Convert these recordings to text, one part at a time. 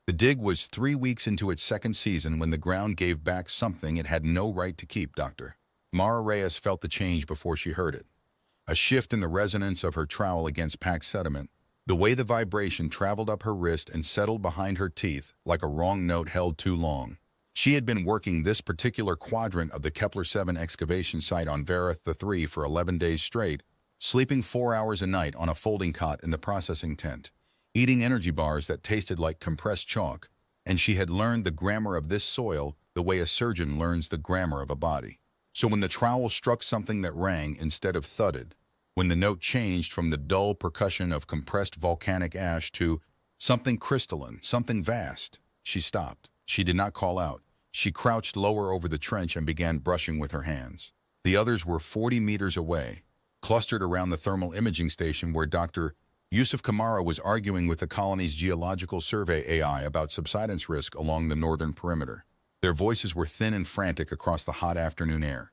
The dig was 3 weeks into its second season when the ground gave back something it had no right to keep, Doctor. Mara Reyes felt the change before she heard it. A shift in the resonance of her trowel against packed sediment, the way the vibration traveled up her wrist and settled behind her teeth like a wrong note held too long. She had been working this particular quadrant of the Kepler-7 excavation site on Vareth III for 11 days straight, sleeping 4 hours a night on a folding cot in the processing tent, eating energy bars that tasted like compressed chalk, and she had learned the grammar of this soil the way a surgeon learns the grammar of a body. So when the trowel struck something that rang instead of thudded, when the note changed from the dull percussion of compressed volcanic ash to something crystalline, something vast, she stopped. She did not call out. She crouched lower over the trench and began brushing with her hands. The others were 40 meters away, clustered around the thermal imaging station where Dr. Yusuf Kamara was arguing with the colony's geological survey AI about subsidence risk along the northern perimeter. Their voices were thin and frantic across the hot afternoon air.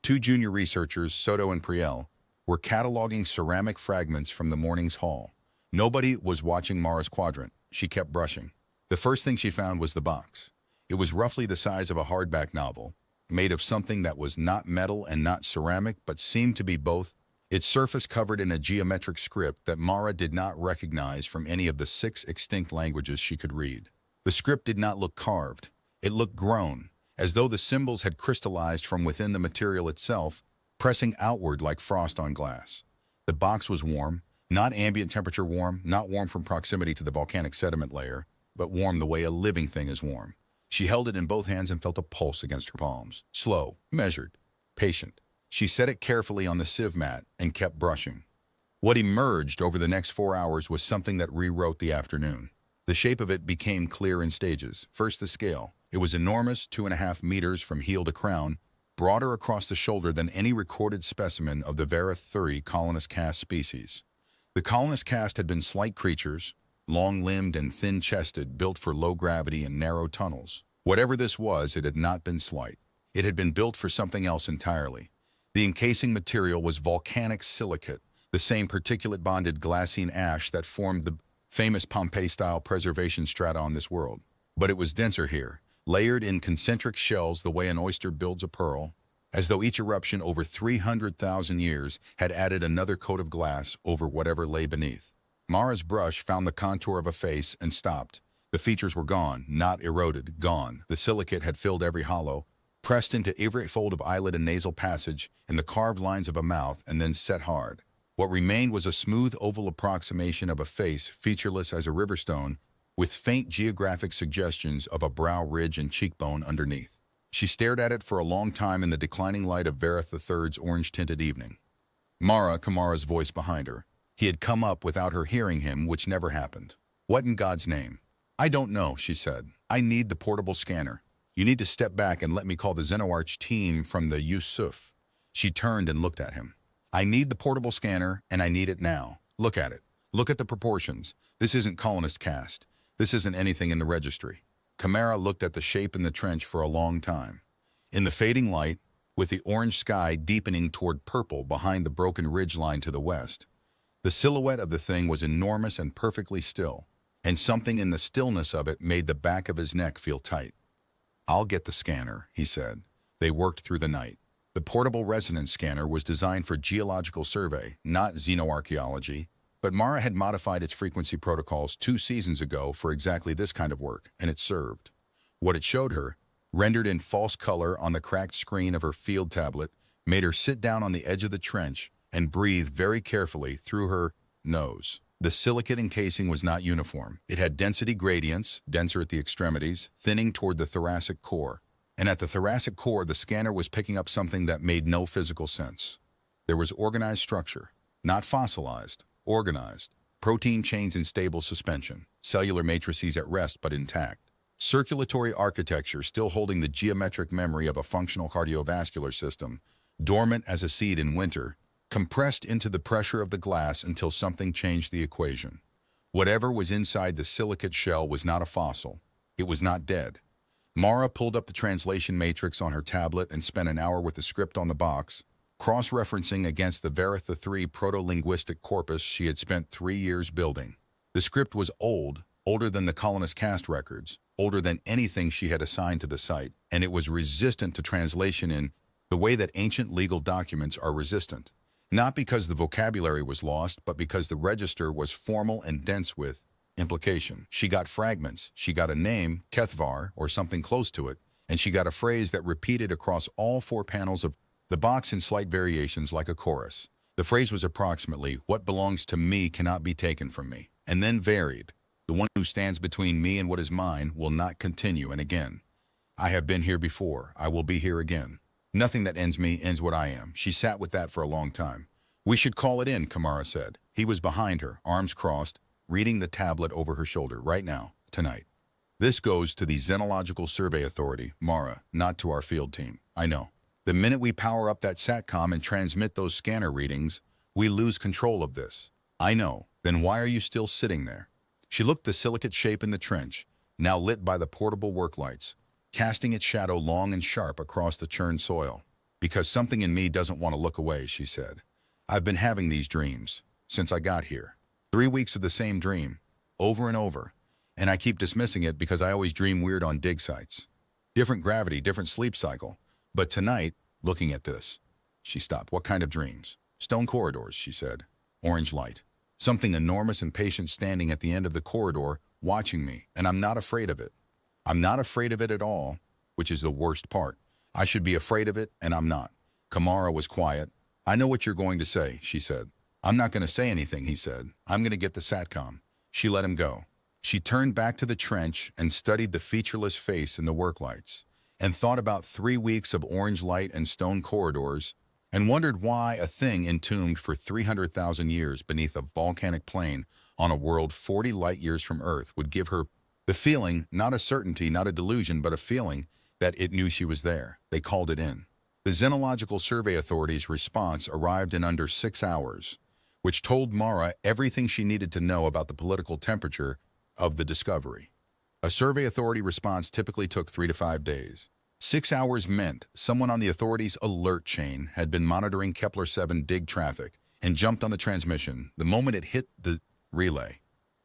Two junior researchers, Soto and Priel, were cataloging ceramic fragments from the morning's haul. Nobody was watching Mara's quadrant. She kept brushing. The first thing she found was the box. It was roughly the size of a hardback novel, made of something that was not metal and not ceramic, but seemed to be both. Its surface covered in a geometric script that Mara did not recognize from any of the 6 extinct languages she could read. The script did not look carved. It looked grown, as though the symbols had crystallized from within the material itself, pressing outward like frost on glass. The box was warm, not ambient temperature warm, not warm from proximity to the volcanic sediment layer, but warm the way a living thing is warm. She held it in both hands and felt a pulse against her palms. Slow, measured, patient. She set it carefully on the sieve mat and kept brushing. What emerged over the next 4 hours was something that rewrote the afternoon. The shape of it became clear in stages. First, the scale. It was enormous, 2.5 meters from heel to crown, broader across the shoulder than any recorded specimen of the Vareth III colonist caste species. The colonist caste had been slight creatures, long-limbed and thin-chested, built for low gravity and narrow tunnels. Whatever this was, it had not been slight. It had been built for something else entirely. The encasing material was volcanic silicate, the same particulate-bonded glassine ash that formed the famous Pompeii-style preservation strata on this world. But it was denser here, layered in concentric shells the way an oyster builds a pearl, as though each eruption over 300,000 years had added another coat of glass over whatever lay beneath. Mara's brush found the contour of a face and stopped. The features were gone, not eroded, gone. The silicate had filled every hollow, pressed into every fold of eyelid and nasal passage, and the carved lines of a mouth, and then set hard. What remained was a smooth oval approximation of a face, featureless as a riverstone, with faint geographic suggestions of a brow ridge and cheekbone underneath. She stared at it for a long time in the declining light of Vareth III's orange-tinted evening. Mara, Kamara's voice behind her. He had come up without her hearing him, which never happened. What in God's name? I don't know, she said. I need the portable scanner. You need to step back and let me call the XenoArch team from the Yusuf. She turned and looked at him. I need the portable scanner, and I need it now. Look at it. Look at the proportions. This isn't colonist caste. This isn't anything in the registry. Kamara looked at the shape in the trench for a long time. In the fading light, with the orange sky deepening toward purple behind the broken ridgeline to the west, the silhouette of the thing was enormous and perfectly still, and something in the stillness of it made the back of his neck feel tight. I'll get the scanner, he said. They worked through the night. The portable resonance scanner was designed for geological survey, not xenoarchaeology, but Mara had modified its frequency protocols 2 seasons ago for exactly this kind of work, and it served. What it showed her, rendered in false color on the cracked screen of her field tablet, made her sit down on the edge of the trench and breathe very carefully through her nose. The silicate encasing was not uniform. It had density gradients, denser at the extremities, thinning toward the thoracic core. And at the thoracic core, the scanner was picking up something that made no physical sense. There was organized structure, not fossilized, organized. Protein chains in stable suspension, cellular matrices at rest but intact. Circulatory architecture still holding the geometric memory of a functional cardiovascular system, dormant as a seed in winter, compressed into the pressure of the glass until something changed the equation. Whatever was inside the silicate shell was not a fossil. It was not dead. Mara pulled up the translation matrix on her tablet and spent an hour with the script on the box, cross-referencing against the Vareth III proto-linguistic corpus she had spent 3 years building. The script was old, older than the colonist cast records, older than anything she had assigned to the site, and it was resistant to translation in the way that ancient legal documents are resistant. Not because the vocabulary was lost, but because the register was formal and dense with implication. She got fragments. She got a name, Kethvar, or something close to it, and she got a phrase that repeated across all four panels of the box in slight variations like a chorus. The phrase was approximately, "What belongs to me cannot be taken from me," and then varied. "The one who stands between me and what is mine will not continue," and again. "I have been here before. I will be here again. Nothing that ends me ends what I am." She sat with that for a long time. "We should call it in," Kamara said. He was behind her, arms crossed, reading the tablet over her shoulder. "Right now, tonight. This goes to the Xenological Survey Authority, Mara, not to our field team. I know. The minute we power up that SATCOM and transmit those scanner readings, we lose control of this." "I know. Then why are you still sitting there?" She looked the silicate shape in the trench, now lit by the portable work lights, casting its shadow long and sharp across the churned soil. "Because something in me doesn't want to look away," she said. "I've been having these dreams since I got here. 3 weeks of the same dream, over and over, and I keep dismissing it because I always dream weird on dig sites. Different gravity, different sleep cycle. But tonight, looking at this..." She stopped. "What kind of dreams?" "Stone corridors," she said. "Orange light. Something enormous and patient standing at the end of the corridor, watching me, and I'm not afraid of it. I'm not afraid of it at all, which is the worst part. I should be afraid of it, and I'm not." Kamara was quiet. "I know what you're going to say," she said. "I'm not going to say anything," he said. "I'm going to get the SATCOM." She let him go. She turned back to the trench and studied the featureless face in the work lights, and thought about 3 weeks of orange light and stone corridors, and wondered why a thing entombed for 300,000 years beneath a volcanic plain on a world 40 light-years from Earth would give her the feeling, not a certainty, not a delusion, but a feeling that it knew she was there. They called it in. The Xenological Survey Authority's response arrived in under 6 hours, which told Mara everything she needed to know about the political temperature of the discovery. A survey authority response typically took 3 to 5 days. 6 hours meant someone on the authority's alert chain had been monitoring Kepler-7 dig traffic and jumped on the transmission the moment it hit the relay.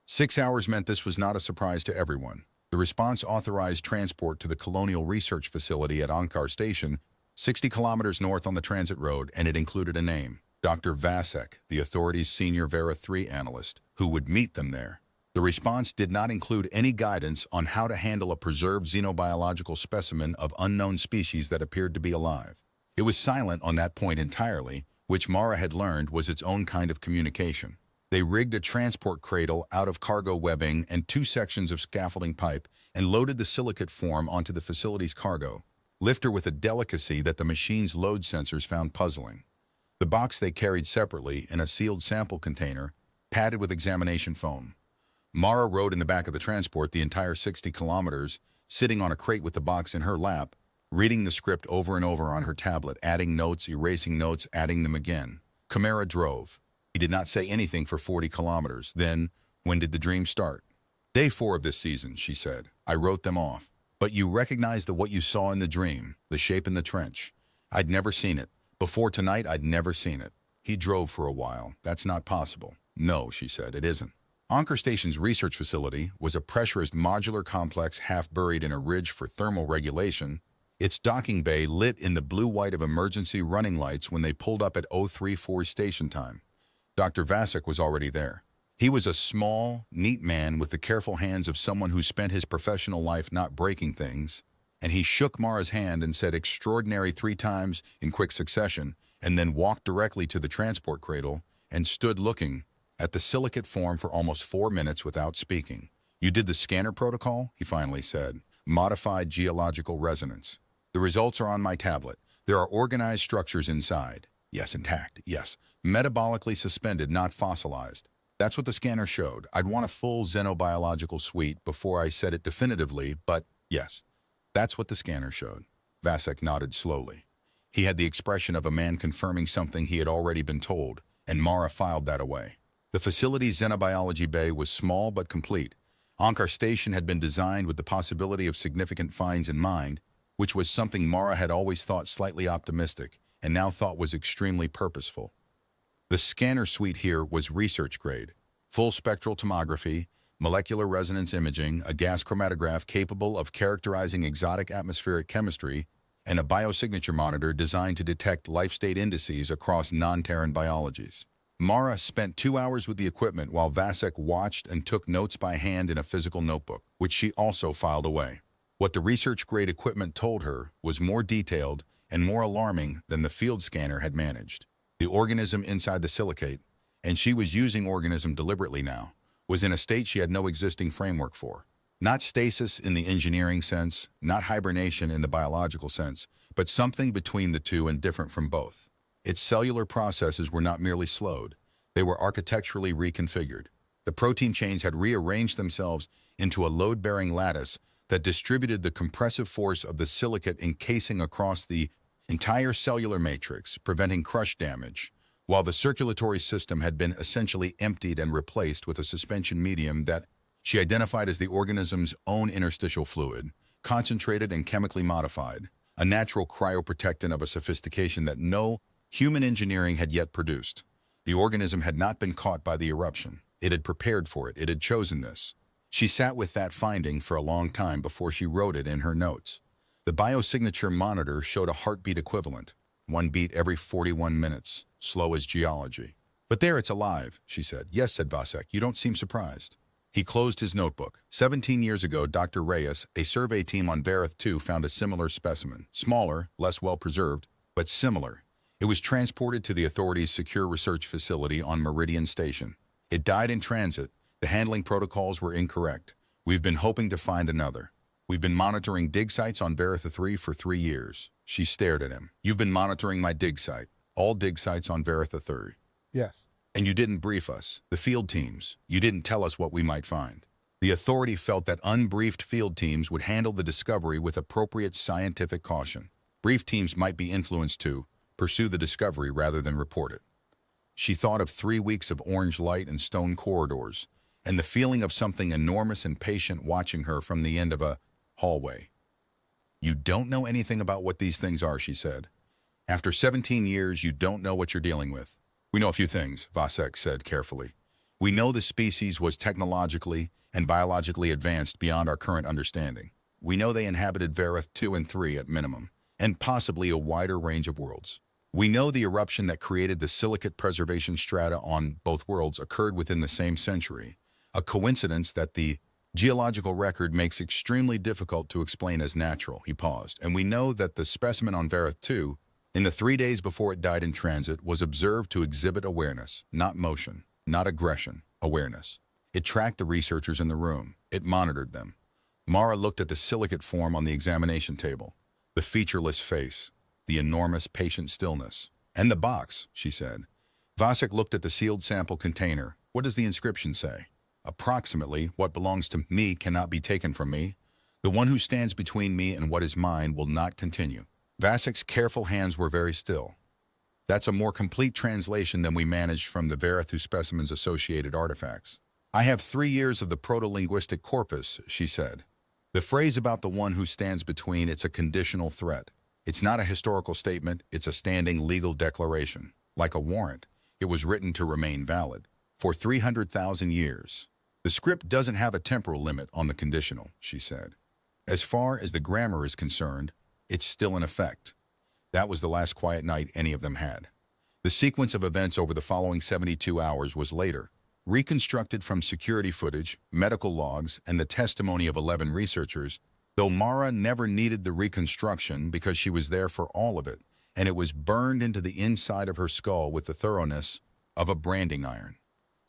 6 hours meant this was not a surprise to everyone. The response authorized transport to the Colonial Research Facility at Ankar Station, 60 kilometers north on the transit road, and it included a name, Dr. Vasek, the authority's senior Vera 3 analyst, who would meet them there. The response did not include any guidance on how to handle a preserved xenobiological specimen of unknown species that appeared to be alive. It was silent on that point entirely, which Mara had learned was its own kind of communication. They rigged a transport cradle out of cargo webbing and 2 sections of scaffolding pipe and loaded the silicate form onto the facility's cargo lifter with a delicacy that the machine's load sensors found puzzling. The box they carried separately in a sealed sample container, padded with examination foam. Mara rode in the back of the transport the entire 60 kilometers, sitting on a crate with the box in her lap, reading the script over and over on her tablet, adding notes, erasing notes, adding them again. Kamara drove. He did not say anything for 40 kilometers. Then, when did the dream start? "Day 4 of this season," she said. "I wrote them off. But you recognize what you saw in the dream, the shape in the trench. I'd never seen it. Before tonight, I'd never seen it." He drove for a while. "That's not possible." "No," she said, "it isn't." Anchor Station's research facility was a pressurized modular complex half buried in a ridge for thermal regulation, its docking bay lit in the blue-white of emergency running lights when they pulled up at 034 station time. Dr. Vasek was already there. He was a small, neat man with the careful hands of someone who spent his professional life not breaking things, and he shook Mara's hand and said "extraordinary" 3 times in quick succession, and then walked directly to the transport cradle and stood looking at the silicate form for almost 4 minutes without speaking. "You did the scanner protocol?" he finally said. "Modified geological resonance. The results are on my tablet. There are organized structures inside. Yes, intact, yes. Metabolically suspended, not fossilized. That's what the scanner showed. I'd want a full xenobiological suite before I said it definitively, but yes, that's what the scanner showed." Vasek nodded slowly. He had the expression of a man confirming something he had already been told, and Mara filed that away. The facility's xenobiology bay was small but complete. Ankar Station had been designed with the possibility of significant finds in mind, which was something Mara had always thought slightly optimistic, and now thought was extremely purposeful. The scanner suite here was research grade, full spectral tomography, molecular resonance imaging, a gas chromatograph capable of characterizing exotic atmospheric chemistry, and a biosignature monitor designed to detect life state indices across non-Terran biologies. Mara spent 2 hours with the equipment while Vasek watched and took notes by hand in a physical notebook, which she also filed away. What the research-grade equipment told her was more detailed and more alarming than the field scanner had managed. The organism inside the silicate, and she was using organism deliberately now, was in a state she had no existing framework for. Not stasis in the engineering sense, not hibernation in the biological sense, but something between the two and different from both. Its cellular processes were not merely slowed, they were architecturally reconfigured. The protein chains had rearranged themselves into a load-bearing lattice that distributed the compressive force of the silicate encasing across the entire cellular matrix, preventing crush damage, while the circulatory system had been essentially emptied and replaced with a suspension medium that she identified as the organism's own interstitial fluid, concentrated and chemically modified, a natural cryoprotectant of a sophistication that no human engineering had yet produced. The organism had not been caught by the eruption. It had prepared for it. It had chosen this. She sat with that finding for a long time before she wrote it in her notes. The biosignature monitor showed a heartbeat equivalent, 1 beat every 41 minutes, slow as geology. "But there, it's alive," she said. "Yes," said Vasek, "you don't seem surprised." He closed his notebook. 17 years ago, Dr. Reyes, a survey team on Vareth 2, found a similar specimen. Smaller, less well-preserved, but similar. It was transported to the authorities' secure research facility on Meridian Station. It died in transit. The handling protocols were incorrect. We've been hoping to find another. We've been monitoring dig sites on Vareth 3 for 3 years. She stared at him. "You've been monitoring my dig site. All dig sites on Vareth 3. Yes. And you didn't brief us, the field teams. You didn't tell us what we might find." The authority felt that unbriefed field teams would handle the discovery with appropriate scientific caution. Briefed teams might be influenced to pursue the discovery rather than report it. She thought of 3 weeks of orange light and stone corridors, and the feeling of something enormous and patient watching her from the end of a hallway. "You don't know anything about what these things are," she said. "After 17 years, you don't know what you're dealing with." "We know a few things," Vasek said carefully. "We know the species was technologically and biologically advanced beyond our current understanding. We know they inhabited Vareth 2 and 3 at minimum, and possibly a wider range of worlds. We know the eruption that created the silicate preservation strata on both worlds occurred within the same century, a coincidence that the geological record makes extremely difficult to explain as natural." He paused. "And we know that the specimen on Vareth 2, in the 3 days before it died in transit, was observed to exhibit awareness, not motion, not aggression, awareness. It tracked the researchers in the room. It monitored them." Mara looked at the silicate form on the examination table, the featureless face, the enormous patient stillness. "And the box," she said. Vasek looked at the sealed sample container. "What does the inscription say?" "Approximately, what belongs to me cannot be taken from me. The one who stands between me and what is mine will not continue." Vasek's careful hands were very still. "That's a more complete translation than we managed from the Varethu specimen's associated artifacts." "I have 3 years of the proto-linguistic corpus," she said. "The phrase about the one who stands between, it's a conditional threat. It's not a historical statement, it's a standing legal declaration. Like a warrant, it was written to remain valid. For 300,000 years. The script doesn't have a temporal limit on the conditional," she said. "As far as the grammar is concerned, it's still in effect." That was the last quiet night any of them had. The sequence of events over the following 72 hours was later, reconstructed from security footage, medical logs, and the testimony of 11 researchers, though Mara never needed the reconstruction because she was there for all of it, and it was burned into the inside of her skull with the thoroughness of a branding iron.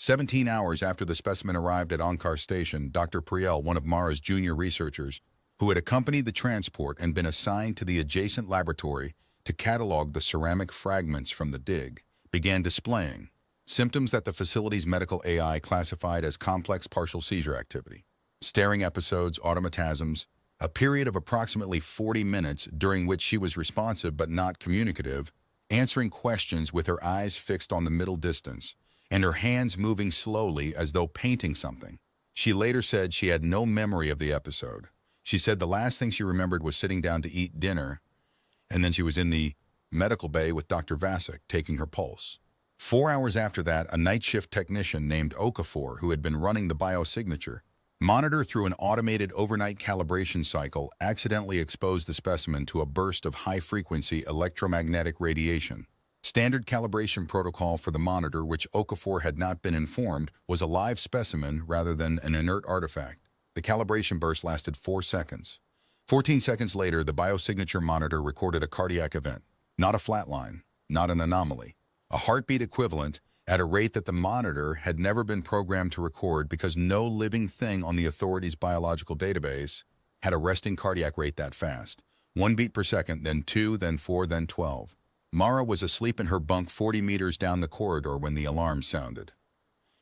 17 hours after the specimen arrived at Onkar Station, Dr. Priel, one of Mara's junior researchers, who had accompanied the transport and been assigned to the adjacent laboratory to catalog the ceramic fragments from the dig, began displaying symptoms that the facility's medical AI classified as complex partial seizure activity. Staring episodes, automatisms, a period of approximately 40 minutes during which she was responsive but not communicative, answering questions with her eyes fixed on the middle distance, and her hands moving slowly as though painting something. She later said she had no memory of the episode. She said the last thing she remembered was sitting down to eat dinner, and then she was in the medical bay with Dr. Vasek taking her pulse. 4 hours after that, a night shift technician named Okafor, who had been running the biosignature monitor through an automated overnight calibration cycle, accidentally exposed the specimen to a burst of high-frequency electromagnetic radiation. Standard calibration protocol for the monitor, which Okafor had not been informed, was a live specimen rather than an inert artifact. The calibration burst lasted 4 seconds. 14 seconds later, the biosignature monitor recorded a cardiac event. Not a flatline, not an anomaly. A heartbeat equivalent at a rate that the monitor had never been programmed to record because no living thing on the authorities' biological database had a resting cardiac rate that fast. 1 beat per second, then 2, then 4, then 12. Mara was asleep in her bunk 40 meters down the corridor when the alarm sounded.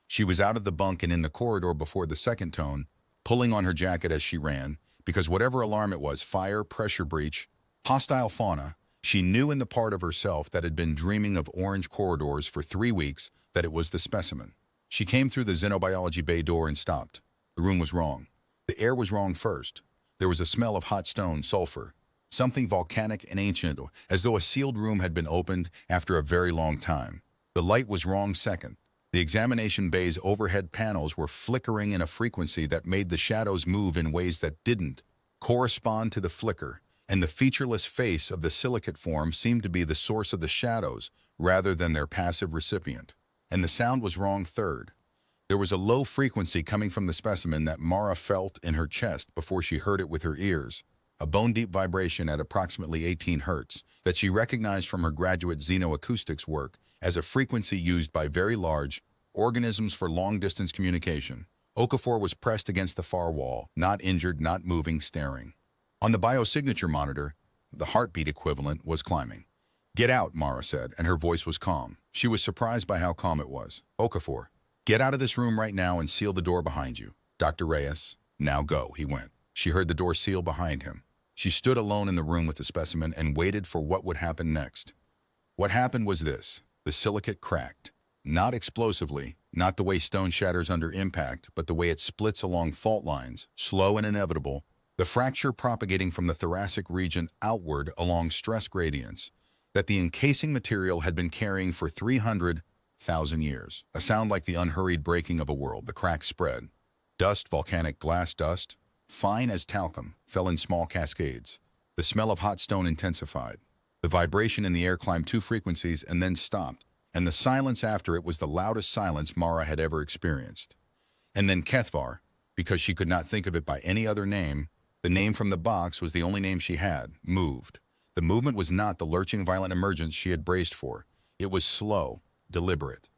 She was out of the bunk and in the corridor before the second tone, pulling on her jacket as she ran, because whatever alarm it was, fire, pressure breach, hostile fauna, she knew in the part of herself that had been dreaming of orange corridors for 3 weeks that it was the specimen. She came through the xenobiology bay door and stopped. The room was wrong. The air was wrong first. There was a smell of hot stone, sulfur, something volcanic and ancient, as though a sealed room had been opened after a very long time. The light was wrong second. The examination bay's overhead panels were flickering in a frequency that made the shadows move in ways that didn't correspond to the flicker, and the featureless face of the silicate form seemed to be the source of the shadows rather than their passive recipient. And the sound was wrong third. There was a low frequency coming from the specimen that Mara felt in her chest before she heard it with her ears, a bone-deep vibration at approximately 18 hertz that she recognized from her graduate xenoacoustics work as a frequency used by very large organisms for long-distance communication. Okafor was pressed against the far wall, not injured, not moving, staring. On the biosignature monitor, the heartbeat equivalent was climbing. "Get out," Mara said, and her voice was calm. She was surprised by how calm it was. "Okafor, get out of this room right now and seal the door behind you. Dr. Reyes, now go," he went. She heard the door seal behind him. She stood alone in the room with the specimen and waited for what would happen next. What happened was this. The silicate cracked. Not explosively, not the way stone shatters under impact, but the way it splits along fault lines, slow and inevitable, the fracture propagating from the thoracic region outward along stress gradients that the encasing material had been carrying for 300,000 years. A sound like the unhurried breaking of a world. The crack spread. Dust, volcanic glass dust, fine as talcum, fell in small cascades. The smell of hot stone intensified. The vibration in the air climbed 2 frequencies and then stopped, and the silence after it was the loudest silence Mara had ever experienced. And then Kethvar, because she could not think of it by any other name, the name from the box was the only name she had, moved. The movement was not the lurching violent emergence she had braced for. It was slow, deliberate.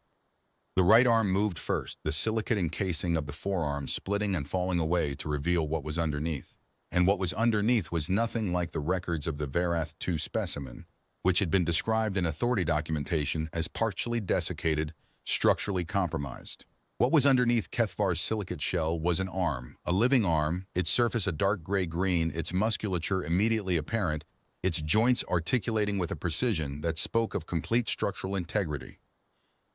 The right arm moved first, the silicate encasing of the forearm splitting and falling away to reveal what was underneath. And what was underneath was nothing like the records of the Verath II specimen, which had been described in authority documentation as partially desiccated, structurally compromised. What was underneath Kethvar's silicate shell was an arm, a living arm, its surface a dark gray-green, its musculature immediately apparent, its joints articulating with a precision that spoke of complete structural integrity.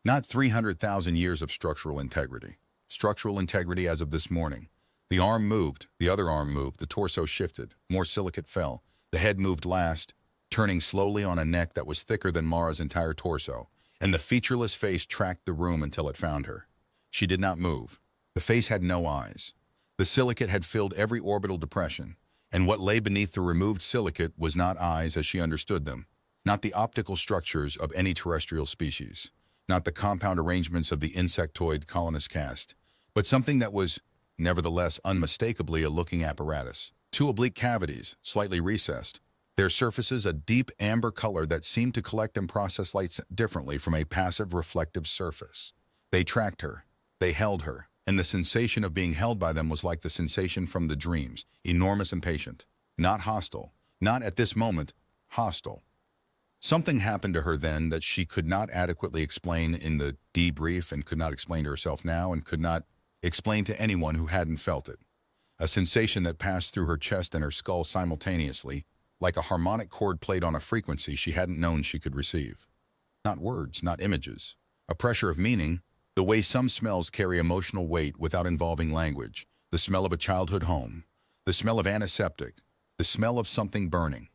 Not 300,000 years of structural integrity. Structural integrity as of this morning. The arm moved, the other arm moved, the torso shifted, more silicate fell. The head moved last, turning slowly on a neck that was thicker than Mara's entire torso, and the featureless face tracked the room until it found her. She did not move. The face had no eyes. The silicate had filled every orbital depression, and what lay beneath the removed silicate was not eyes as she understood them, not the optical structures of any terrestrial species, not the compound arrangements of the insectoid colonist caste, but something that was, nevertheless, unmistakably a looking apparatus. 2 oblique cavities, slightly recessed, their surfaces a deep amber color that seemed to collect and process light differently from a passive reflective surface. They tracked her. They held her. And the sensation of being held by them was like the sensation from the dreams, enormous and patient. Not hostile. Not at this moment, hostile. Something happened to her then that she could not adequately explain in the debrief and could not explain to herself now and could not explain to anyone who hadn't felt it. A sensation that passed through her chest and her skull simultaneously, like a harmonic chord played on a frequency she hadn't known she could receive. Not words, not images. A pressure of meaning, the way some smells carry emotional weight without involving language. The smell of a childhood home. The smell of antiseptic. The smell of something burning.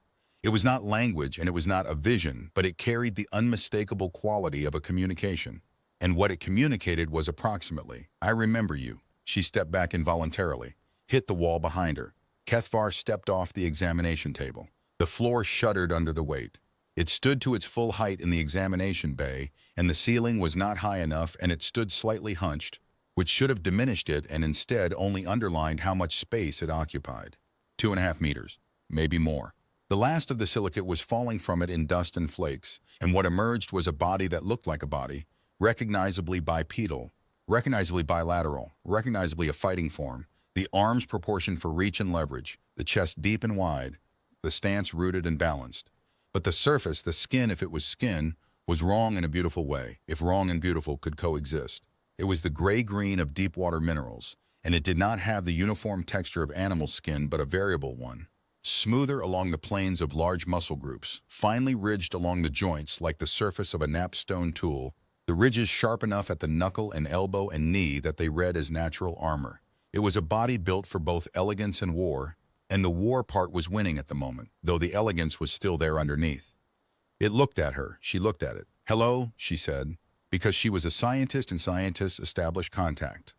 It was not language and it was not a vision, but it carried the unmistakable quality of a communication. And what it communicated was approximately, "I remember you." She stepped back involuntarily, hit the wall behind her. Kethvar stepped off the examination table. The floor shuddered under the weight. It stood to its full height in the examination bay, and the ceiling was not high enough and it stood slightly hunched, which should have diminished it and instead only underlined how much space it occupied. 2.5 meters, maybe more. The last of the silicate was falling from it in dust and flakes, and what emerged was a body that looked like a body, recognizably bipedal, recognizably bilateral, recognizably a fighting form, the arms proportioned for reach and leverage, the chest deep and wide, the stance rooted and balanced. But the surface, the skin, if it was skin, was wrong in a beautiful way, if wrong and beautiful could coexist. It was the gray-green of deep-water minerals, and it did not have the uniform texture of animal skin but a variable one. Smoother along the planes of large muscle groups, finely ridged along the joints like the surface of a napstone tool, the ridges sharp enough at the knuckle and elbow and knee that they read as natural armor. It was a body built for both elegance and war, and the war part was winning at the moment, though the elegance was still there underneath. It looked at her. She looked at it. "Hello," she said, because she was a scientist and scientists established contact.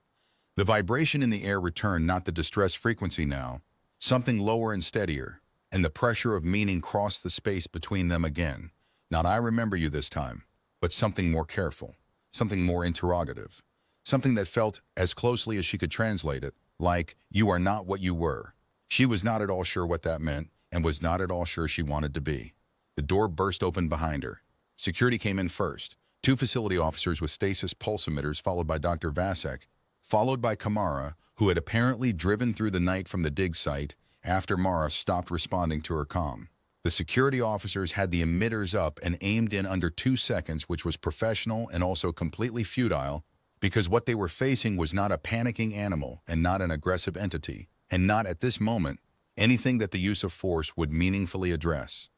The vibration in the air returned, not the distress frequency now, something lower and steadier, and the pressure of meaning crossed the space between them again. Not "I remember you" this time, but something more careful, something more interrogative, something that felt, as closely as she could translate it, like, "You are not what you were." She was not at all sure what that meant, and was not at all sure she wanted to be. The door burst open behind her. Security came in first, 2 facility officers with stasis pulse emitters, followed by Dr. Vasek, followed by Kamara, who had apparently driven through the night from the dig site after Mara stopped responding to her comm. The security officers had the emitters up and aimed in under 2 seconds, which was professional and also completely futile, because what they were facing was not a panicking animal and not an aggressive entity, and not at this moment anything that the use of force would meaningfully address.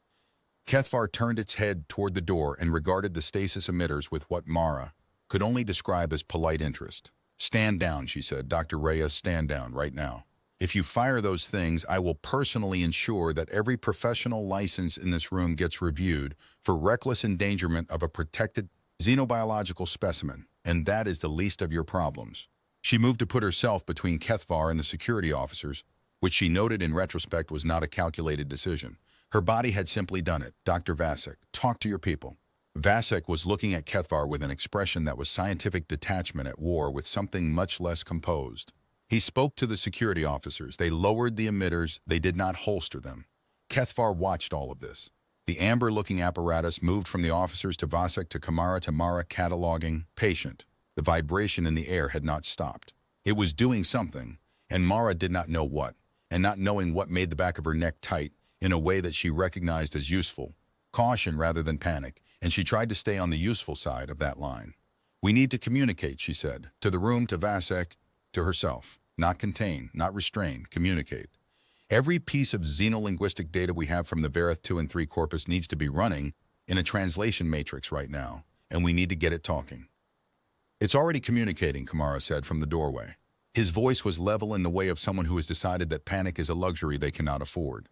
Kethvar turned its head toward the door and regarded the stasis emitters with what Mara could only describe as polite interest. "Stand down," she said. "Dr. Reyes, stand down right now. If you fire those things, I will personally ensure that every professional license in this room gets reviewed for reckless endangerment of a protected xenobiological specimen, and that is the least of your problems." She moved to put herself between Kethvar and the security officers, which she noted in retrospect was not a calculated decision. Her body had simply done it. "Dr. Vasek, talk to your people." Vasek was looking at Kethvar with an expression that was scientific detachment at war with something much less composed. He spoke to the security officers. They lowered the emitters. They did not holster them. Kethvar watched all of this. The amber-looking apparatus moved from the officers to Vasek to Kamara to Mara, cataloging, patient. The vibration in the air had not stopped. It was doing something, and Mara did not know what, and not knowing what made the back of her neck tight in a way that she recognized as useful, caution rather than panic, and she tried to stay on the useful side of that line. "We need to communicate," she said, to the room, to Vasek, to herself. Not contain, not restrain, communicate. Every piece of xenolinguistic data we have from the Verith 2 and 3 corpus needs to be running in a translation matrix right now, and we need to get it talking. "It's already communicating," Kamara said from the doorway. His voice was level in the way of someone who has decided that panic is a luxury they cannot afford.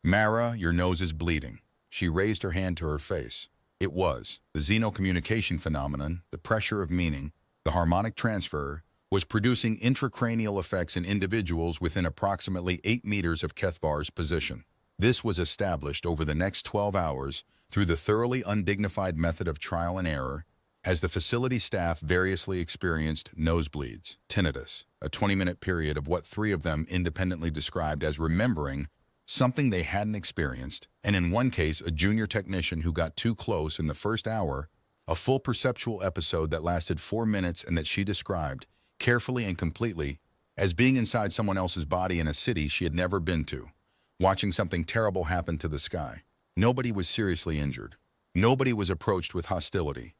"Mara, your nose is bleeding." She raised her hand to her face. It was. The xenocommunication phenomenon, the pressure of meaning, the harmonic transfer, was producing intracranial effects in individuals within approximately 8 meters of Kethvar's position. This was established over the next 12 hours through the thoroughly undignified method of trial and error, as the facility staff variously experienced nosebleeds, tinnitus, a 20-minute period of what 3 of them independently described as remembering something they hadn't experienced, and in one case a junior technician who got too close in the first hour, a full perceptual episode that lasted 4 minutes and that she described, carefully and completely, as being inside someone else's body in a city she had never been to, watching something terrible happen to the sky. Nobody was seriously injured. Nobody was approached with hostility.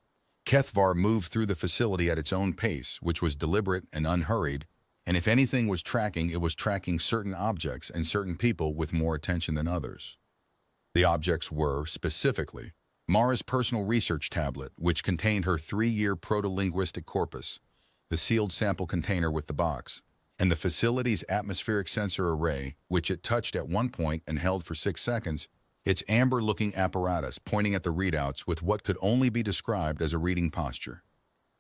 Kethvar moved through the facility at its own pace, which was deliberate and unhurried, and if anything was tracking, it was tracking certain objects and certain people with more attention than others. The objects were, specifically, Mara's personal research tablet, which contained her 3-year proto-linguistic corpus, the sealed sample container with the box, and the facility's atmospheric sensor array, which it touched at one point and held for 6 seconds, its amber-looking apparatus pointing at the readouts with what could only be described as a reading posture.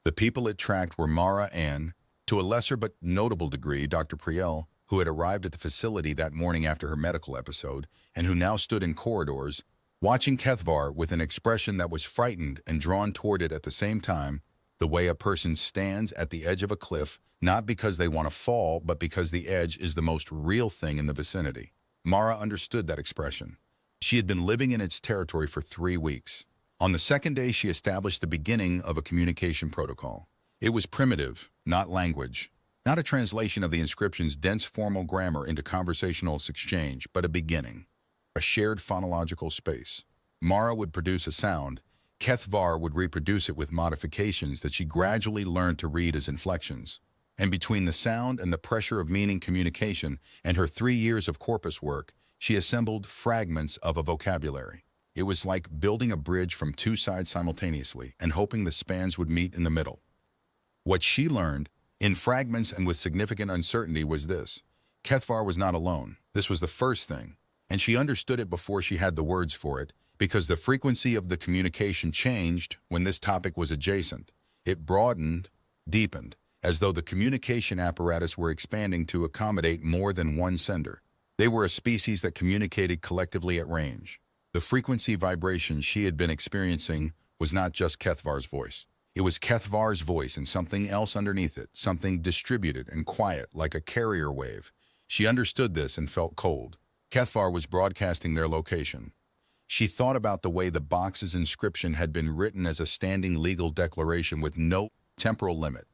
The people it tracked were Mara and, to a lesser but notable degree, Dr. Priel, who had arrived at the facility that morning after her medical episode, and who now stood in corridors, watching Kethvar with an expression that was frightened and drawn toward it at the same time, the way a person stands at the edge of a cliff, not because they want to fall, but because the edge is the most real thing in the vicinity. Mara understood that expression. She had been living in its territory for 3 weeks. On the second day, she established the beginning of a communication protocol. It was primitive, not language, not a translation of the inscription's dense formal grammar into conversational exchange, but a beginning, a shared phonological space. Mara would produce a sound. Kethvar would reproduce it with modifications that she gradually learned to read as inflections. And between the sound and the pressure of meaning communication and her 3 years of corpus work, she assembled fragments of a vocabulary. It was like building a bridge from 2 sides simultaneously and hoping the spans would meet in the middle. What she learned, in fragments and with significant uncertainty, was this. Kethvar was not alone. This was the first thing, and she understood it before she had the words for it, because the frequency of the communication changed when this topic was adjacent. It broadened, deepened, as though the communication apparatus were expanding to accommodate more than one sender. They were a species that communicated collectively at range. The frequency vibration she had been experiencing was not just Kethvar's voice. It was Kethvar's voice and something else underneath it, something distributed and quiet, like a carrier wave. She understood this and felt cold. Kethvar was broadcasting their location. She thought about the way the box's inscription had been written as a standing legal declaration with no temporal limit.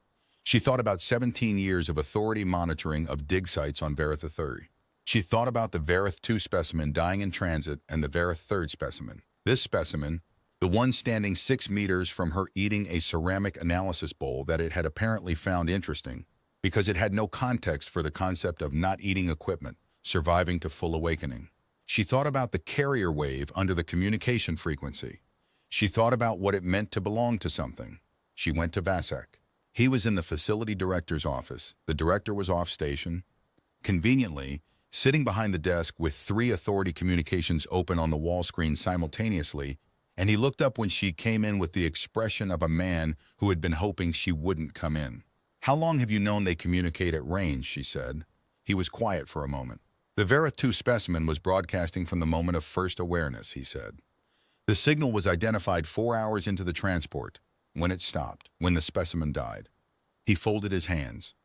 She thought about 17 years of authority monitoring of dig sites on Vareth III. She thought about the Vareth II specimen dying in transit and the Vareth III specimen. This specimen, the one standing 6 meters from her, eating a ceramic analysis bowl that it had apparently found interesting, because it had no context for the concept of not eating equipment, surviving to full awakening. She thought about the carrier wave under the communication frequency. She thought about what it meant to belong to something. She went to Vasek. He was in the facility director's office. The director was off station, conveniently, sitting behind the desk with 3 authority communications open on the wall screen simultaneously, and he looked up when she came in with the expression of a man who had been hoping she wouldn't come in. "How long have you known they communicate at range?" she said. He was quiet for a moment. "The Vareth II specimen was broadcasting from the moment of first awareness," he said. "The signal was identified 4 hours into the transport, when it stopped, when the specimen died." He folded his hands.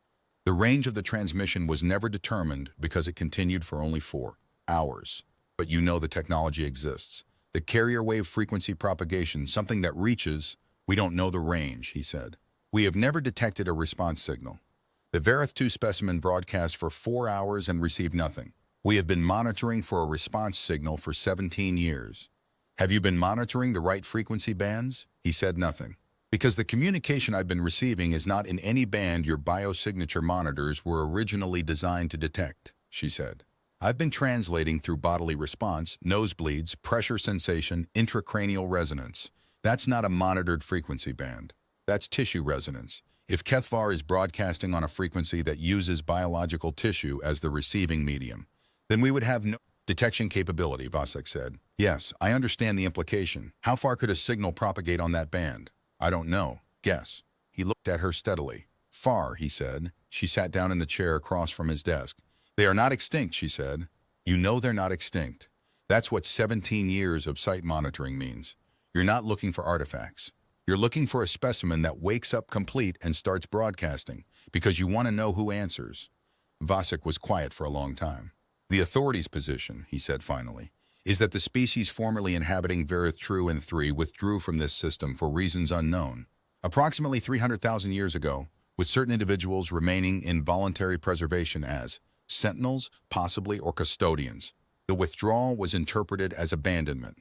The range of the transmission was never determined because it continued for only 4 hours. But you know the technology exists. The carrier wave frequency propagation, something that reaches, we don't know the range, he said. We have never detected a response signal. The Vareth II specimen broadcast for 4 hours and received nothing. We have been monitoring for a response signal for 17 years. Have you been monitoring the right frequency bands? He said nothing. Because the communication I've been receiving is not in any band your biosignature monitors were originally designed to detect, she said. I've been translating through bodily response, nosebleeds, pressure sensation, intracranial resonance. That's not a monitored frequency band. That's tissue resonance. If Kethvar is broadcasting on a frequency that uses biological tissue as the receiving medium, then we would have no detection capability, Vasek said. Yes, I understand the implication. How far could a signal propagate on that band? I don't know. Guess. He looked at her steadily. Far, he said. She sat down in the chair across from his desk. They are not extinct, she said. You know they're not extinct. That's what 17 years of site monitoring means. You're not looking for artifacts. You're looking for a specimen that wakes up complete and starts broadcasting, because you want to know who answers. Vasek was quiet for a long time. The authorities' position, he said finally, is that the species formerly inhabiting Vareth II and III withdrew from this system for reasons unknown, approximately 300,000 years ago, with certain individuals remaining in voluntary preservation as sentinels, possibly, or custodians. The withdrawal was interpreted as abandonment.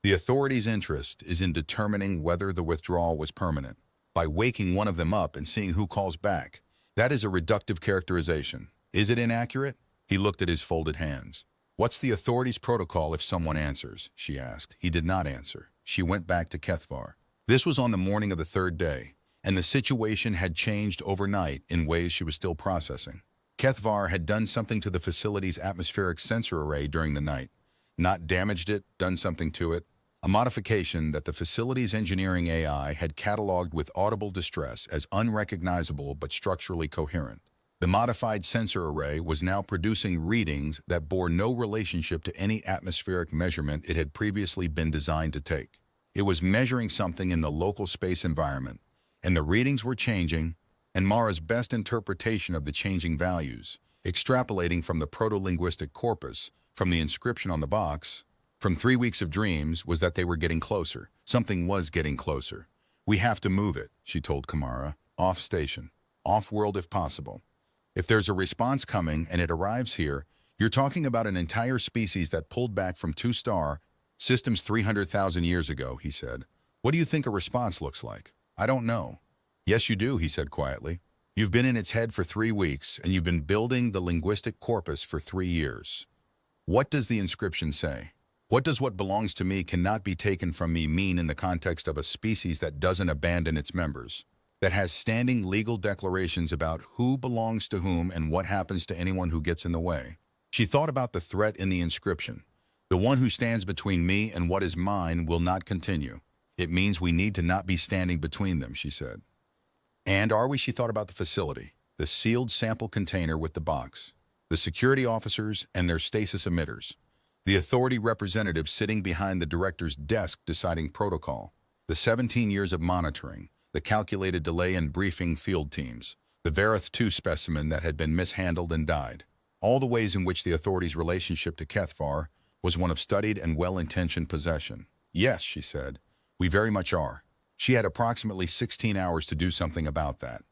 The authorities' interest is in determining whether the withdrawal was permanent, by waking one of them up and seeing who calls back. That is a reductive characterization. Is it inaccurate? He looked at his folded hands. What's the authorities' protocol if someone answers? She asked. He did not answer. She went back to Kethvar. This was on the morning of the 3rd day, and the situation had changed overnight in ways she was still processing. Kethvar had done something to the facility's atmospheric sensor array during the night. not damaged it, done something to it. A modification that the facility's engineering AI had cataloged with audible distress as unrecognizable but structurally coherent. The modified sensor array was now producing readings that bore no relationship to any atmospheric measurement it had previously been designed to take. It was measuring something in the local space environment, and the readings were changing, and Mara's best interpretation of the changing values, extrapolating from the proto-linguistic corpus, from the inscription on the box, from 3 weeks of dreams, was that they were getting closer. Something was getting closer. "We have to move it," she told Kamara. "Off station. Off-world if possible. If there's a response coming and it arrives here, you're talking about an entire species that pulled back from two-star systems 300,000 years ago," he said. "What do you think a response looks like?" "I don't know." "Yes, you do," he said quietly. "You've been in its head for 3 weeks, and you've been building the linguistic corpus for 3 years. What does the inscription say? What does 'what belongs to me cannot be taken from me' mean in the context of a species that doesn't abandon its members, that has standing legal declarations about who belongs to whom and what happens to anyone who gets in the way?" She thought about the threat in the inscription. "The one who stands between me and what is mine will not continue. It means we need to not be standing between them," she said. And are we? She thought about the facility, the sealed sample container with the box, the security officers and their stasis emitters, the authority representative sitting behind the director's desk deciding protocol, the 17 years of monitoring, the calculated delay in briefing field teams, the Vareth 2 specimen that had been mishandled and died. All the ways in which the authority's relationship to Kethvar was one of studied and well-intentioned possession. "Yes," she said, "we very much are." She had approximately 16 hours to do something about that.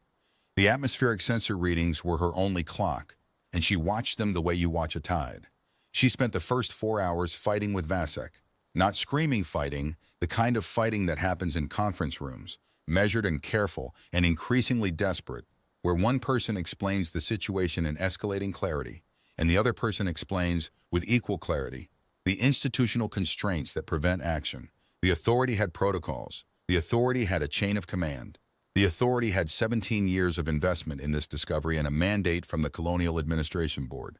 The atmospheric sensor readings were her only clock, and she watched them the way you watch a tide. She spent the first 4 hours fighting with Vasek, not screaming fighting, the kind of fighting that happens in conference rooms, measured and careful and increasingly desperate, where one person explains the situation in escalating clarity, and the other person explains, with equal clarity, the institutional constraints that prevent action. The authority had protocols. The authority had a chain of command. The authority had 17 years of investment in this discovery and a mandate from the Colonial Administration Board.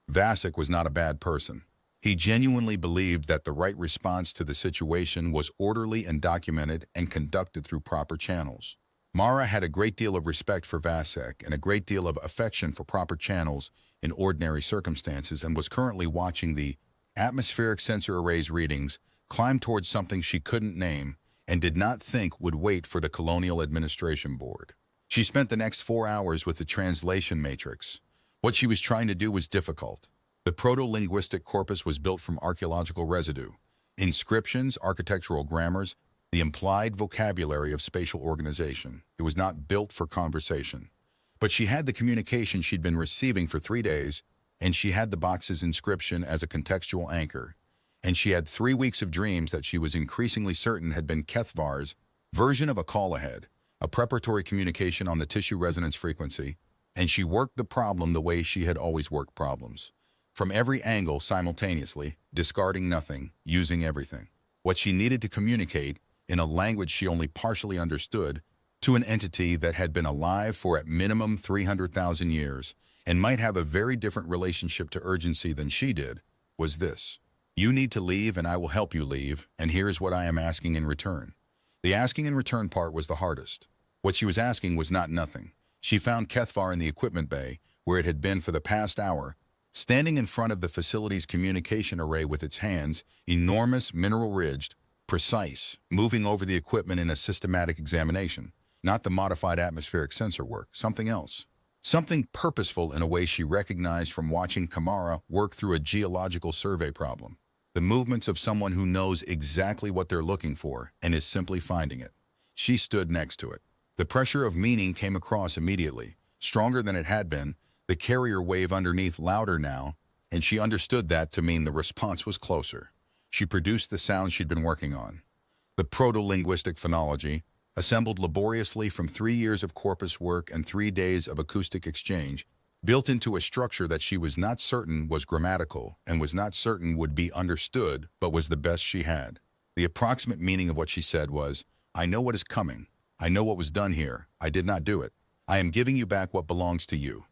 Vasek was not a bad person. He genuinely believed that the right response to the situation was orderly and documented and conducted through proper channels. Mara had a great deal of respect for Vasek and a great deal of affection for proper channels in ordinary circumstances, and was currently watching the atmospheric sensor array's readings climb towards something she couldn't name and did not think would wait for the Colonial Administration Board. She spent the next 4 hours with the translation matrix. What she was trying to do was difficult. The proto-linguistic corpus was built from archaeological residue, inscriptions, architectural grammars, the implied vocabulary of spatial organization. It was not built for conversation. But she had the communication she'd been receiving for 3 days, and she had the box's inscription as a contextual anchor. And she had 3 weeks of dreams that she was increasingly certain had been Kethvar's version of a call ahead, a preparatory communication on the tissue resonance frequency, and she worked the problem the way she had always worked problems, from every angle simultaneously, discarding nothing, using everything. What she needed to communicate, in a language she only partially understood, to an entity that had been alive for at minimum 300,000 years and might have a very different relationship to urgency than she did, was this: "You need to leave and I will help you leave, and here is what I am asking in return." The asking in return part was the hardest. What she was asking was not nothing. She found Kethvar in the equipment bay, where it had been for the past hour, standing in front of the facility's communication array with its hands, enormous, mineral-ridged, precise, moving over the equipment in a systematic examination. Not the modified atmospheric sensor work, something else. Something purposeful in a way she recognized from watching Kamara work through a geological survey problem. The movements of someone who knows exactly what they're looking for and is simply finding it. She stood next to it. The pressure of meaning came across immediately, stronger than it had been, the carrier wave underneath louder now, and she understood that to mean the response was closer. She produced the sound she'd been working on. The proto-linguistic phonology, assembled laboriously from 3 years of corpus work and 3 days of acoustic exchange, built into a structure that she was not certain was grammatical and was not certain would be understood, but was the best she had. The approximate meaning of what she said was, "I know what is coming. I know what was done here. I did not do it. I am giving you back what belongs to you."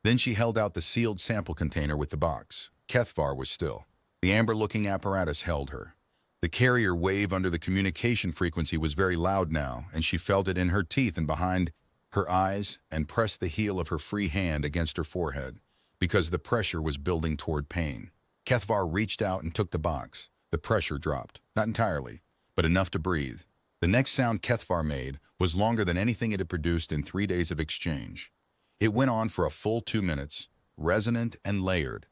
Then she held out the sealed sample container with the box. Kethvar was still. The amber-looking apparatus held her. The carrier wave under the communication frequency was very loud now, and she felt it in her teeth and behind her eyes and pressed the heel of her free hand against her forehead, because the pressure was building toward pain. Kethvar reached out and took the box. The pressure dropped, not entirely, but enough to breathe. The next sound Kethvar made was longer than anything it had produced in 3 days of exchange. It went on for a full 2 minutes, resonant and layered,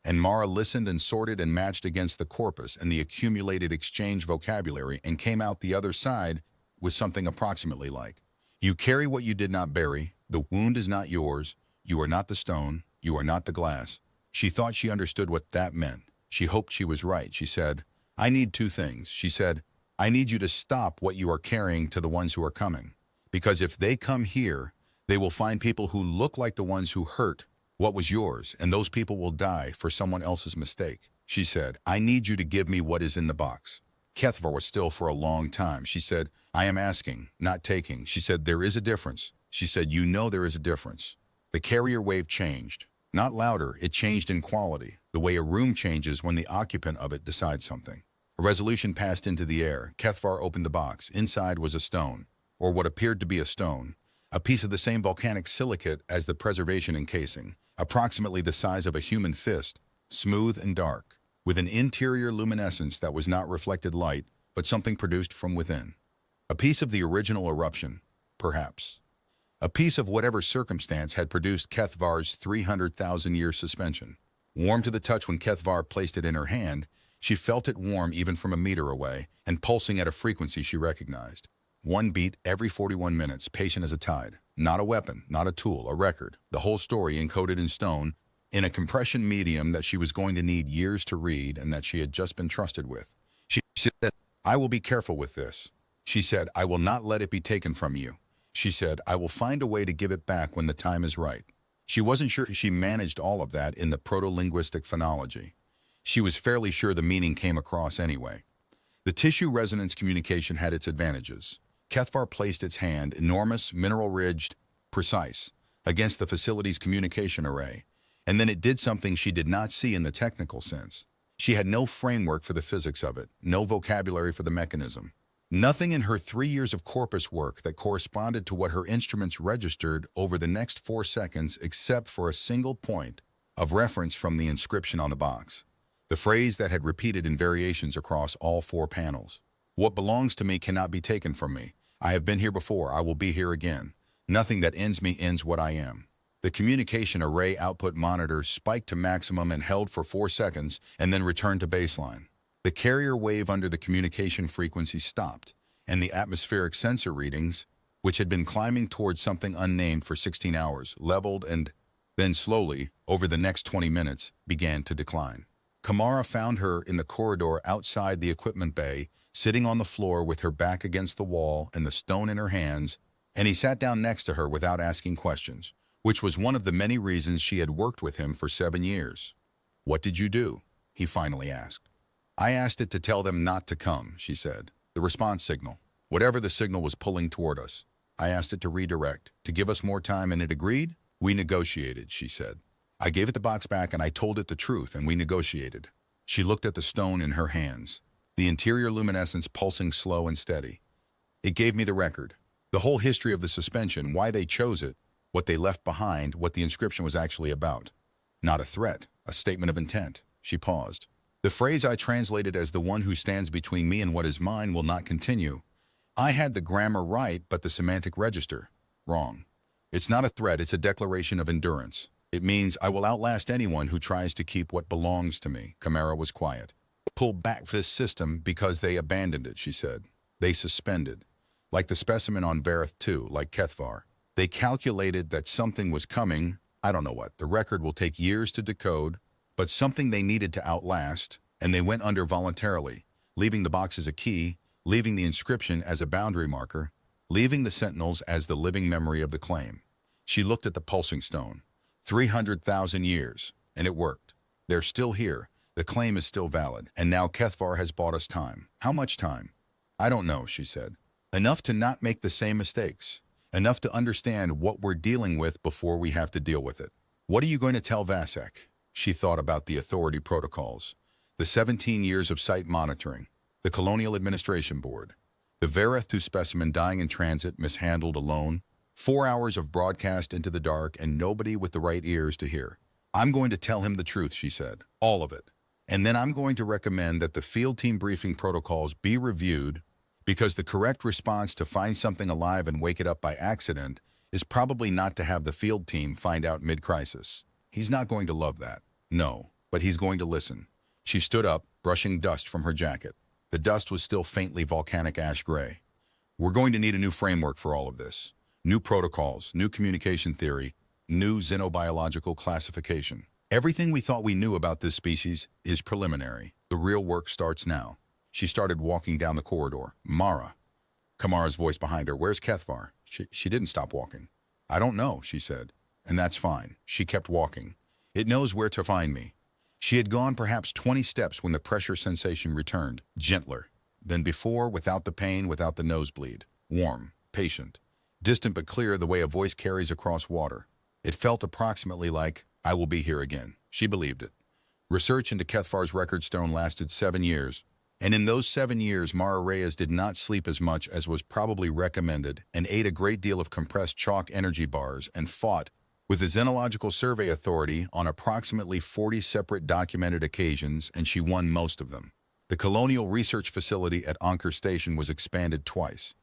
and Mara listened and sorted and matched against the corpus and the accumulated exchange vocabulary and came out the other side with something approximately like, "You carry what you did not bury, the wound is not yours, you are not the stone, you are not the glass." She thought she understood what that meant. She hoped she was right. She said, "I need 2 things." She said, "I need you to stop what you are carrying to the ones who are coming. Because if they come here, they will find people who look like the ones who hurt what was yours, and those people will die for someone else's mistake." She said, "I need you to give me what is in the box." Kethvar was still for a long time. She said, "I am asking, not taking." She said, "There is a difference." She said, "You know there is a difference." The carrier wave changed. Not louder, it changed in quality, the way a room changes when the occupant of it decides something. A resolution passed into the air. Kethvar opened the box. Inside was a stone, or what appeared to be a stone, a piece of the same volcanic silicate as the preservation encasing, approximately the size of a human fist, smooth and dark, with an interior luminescence that was not reflected light, but something produced from within. A piece of the original eruption, perhaps. A piece of whatever circumstance had produced Kethvar's 300,000-year suspension. Warm to the touch when Kethvar placed it in her hand, she felt it warm even from a meter away and pulsing at a frequency she recognized. 1 beat every 41 minutes, patient as a tide. Not a weapon, not a tool, a record. The whole story encoded in stone, in a compression medium that she was going to need years to read and that she had just been trusted with. She said, "I will be careful with this." She said, "I will not let it be taken from you." She said, "I will find a way to give it back when the time is right." She wasn't sure she managed all of that in the proto-linguistic phonology. She was fairly sure the meaning came across anyway. The tissue resonance communication had its advantages. Kethvar placed its hand, enormous, mineral-ridged, precise, against the facility's communication array, and then it did something she did not see in the technical sense. She had no framework for the physics of it, no vocabulary for the mechanism. Nothing in her 3 years of corpus work that corresponded to what her instruments registered over the next 4 seconds except for a single point of reference from the inscription on the box. The phrase that had repeated in variations across all 4 panels. "What belongs to me cannot be taken from me. I have been here before, I will be here again. Nothing that ends me ends what I am." The communication array output monitor spiked to maximum and held for 4 seconds and then returned to baseline. The carrier wave under the communication frequency stopped, and the atmospheric sensor readings, which had been climbing towards something unnamed for 16 hours, leveled and then slowly, over the next 20 minutes, began to decline. Kamara found her in the corridor outside the equipment bay, sitting on the floor with her back against the wall and the stone in her hands, and he sat down next to her without asking questions, which was one of the many reasons she had worked with him for 7 years. "What did you do?" he finally asked. "I asked it to tell them not to come," she said. "The response signal. Whatever the signal was pulling toward us. I asked it to redirect, to give us more time, and it agreed. We negotiated," she said. "I gave it the box back and I told it the truth and we negotiated." She looked at the stone in her hands, the interior luminescence pulsing slow and steady. "It gave me the record. The whole history of the suspension, why they chose it, what they left behind, what the inscription was actually about. Not a threat, a statement of intent." She paused. "The phrase I translated as 'the one who stands between me and what is mine' will not continue. I had the grammar right, but the semantic register wrong. It's not a threat, it's a declaration of endurance. It means I will outlast anyone who tries to keep what belongs to me." Kamara was quiet. "Pull back this system because they abandoned it," she said. "They suspended. Like the specimen on Vareth 2, like Kethvar. They calculated that something was coming, I don't know what, the record will take years to decode, but something they needed to outlast, and they went under voluntarily, leaving the box as a key, leaving the inscription as a boundary marker, leaving the sentinels as the living memory of the claim." She looked at the pulsing stone. 300,000 years, and it worked. They're still here. The claim is still valid, and now Kethvar has bought us time. How much time? "I don't know," she said. "Enough to not make the same mistakes. Enough to understand what we're dealing with before we have to deal with it." "What are you going to tell Vasek?" She thought about the authority protocols. The 17 years of site monitoring. The Colonial Administration Board. The Verith specimen dying in transit, mishandled alone. 4 hours of broadcast into the dark and nobody with the right ears to hear. I'm going to tell him the truth, she said. All of it. And then I'm going to recommend that the field team briefing protocols be reviewed because the correct response to find something alive and wake it up by accident is probably not to have the field team find out mid-crisis. He's not going to love that. No, but he's going to listen. She stood up, brushing dust from her jacket. The dust was still faintly volcanic ash gray. We're going to need a new framework for all of this. New protocols, new communication theory, new xenobiological classification. Everything we thought we knew about this species is preliminary. The real work starts now. She started walking down the corridor. Mara. Kamara's voice behind her. Where's Kethvar? She didn't stop walking. I don't know, she said. And that's fine. She kept walking. It knows where to find me. She had gone perhaps 20 steps when the pressure sensation returned, gentler than before, without the pain, without the nosebleed. Warm, patient, distant but clear the way a voice carries across water. It felt approximately like, I will be here again. She believed it. Research into Kethvar's record stone lasted 7 years, and in those 7 years Mara Reyes did not sleep as much as was probably recommended and ate a great deal of compressed chalk energy bars and fought with the Xenological Survey Authority on approximately 40 separate documented occasions, and she won most of them. The Colonial Research Facility at Anchor Station was expanded twice.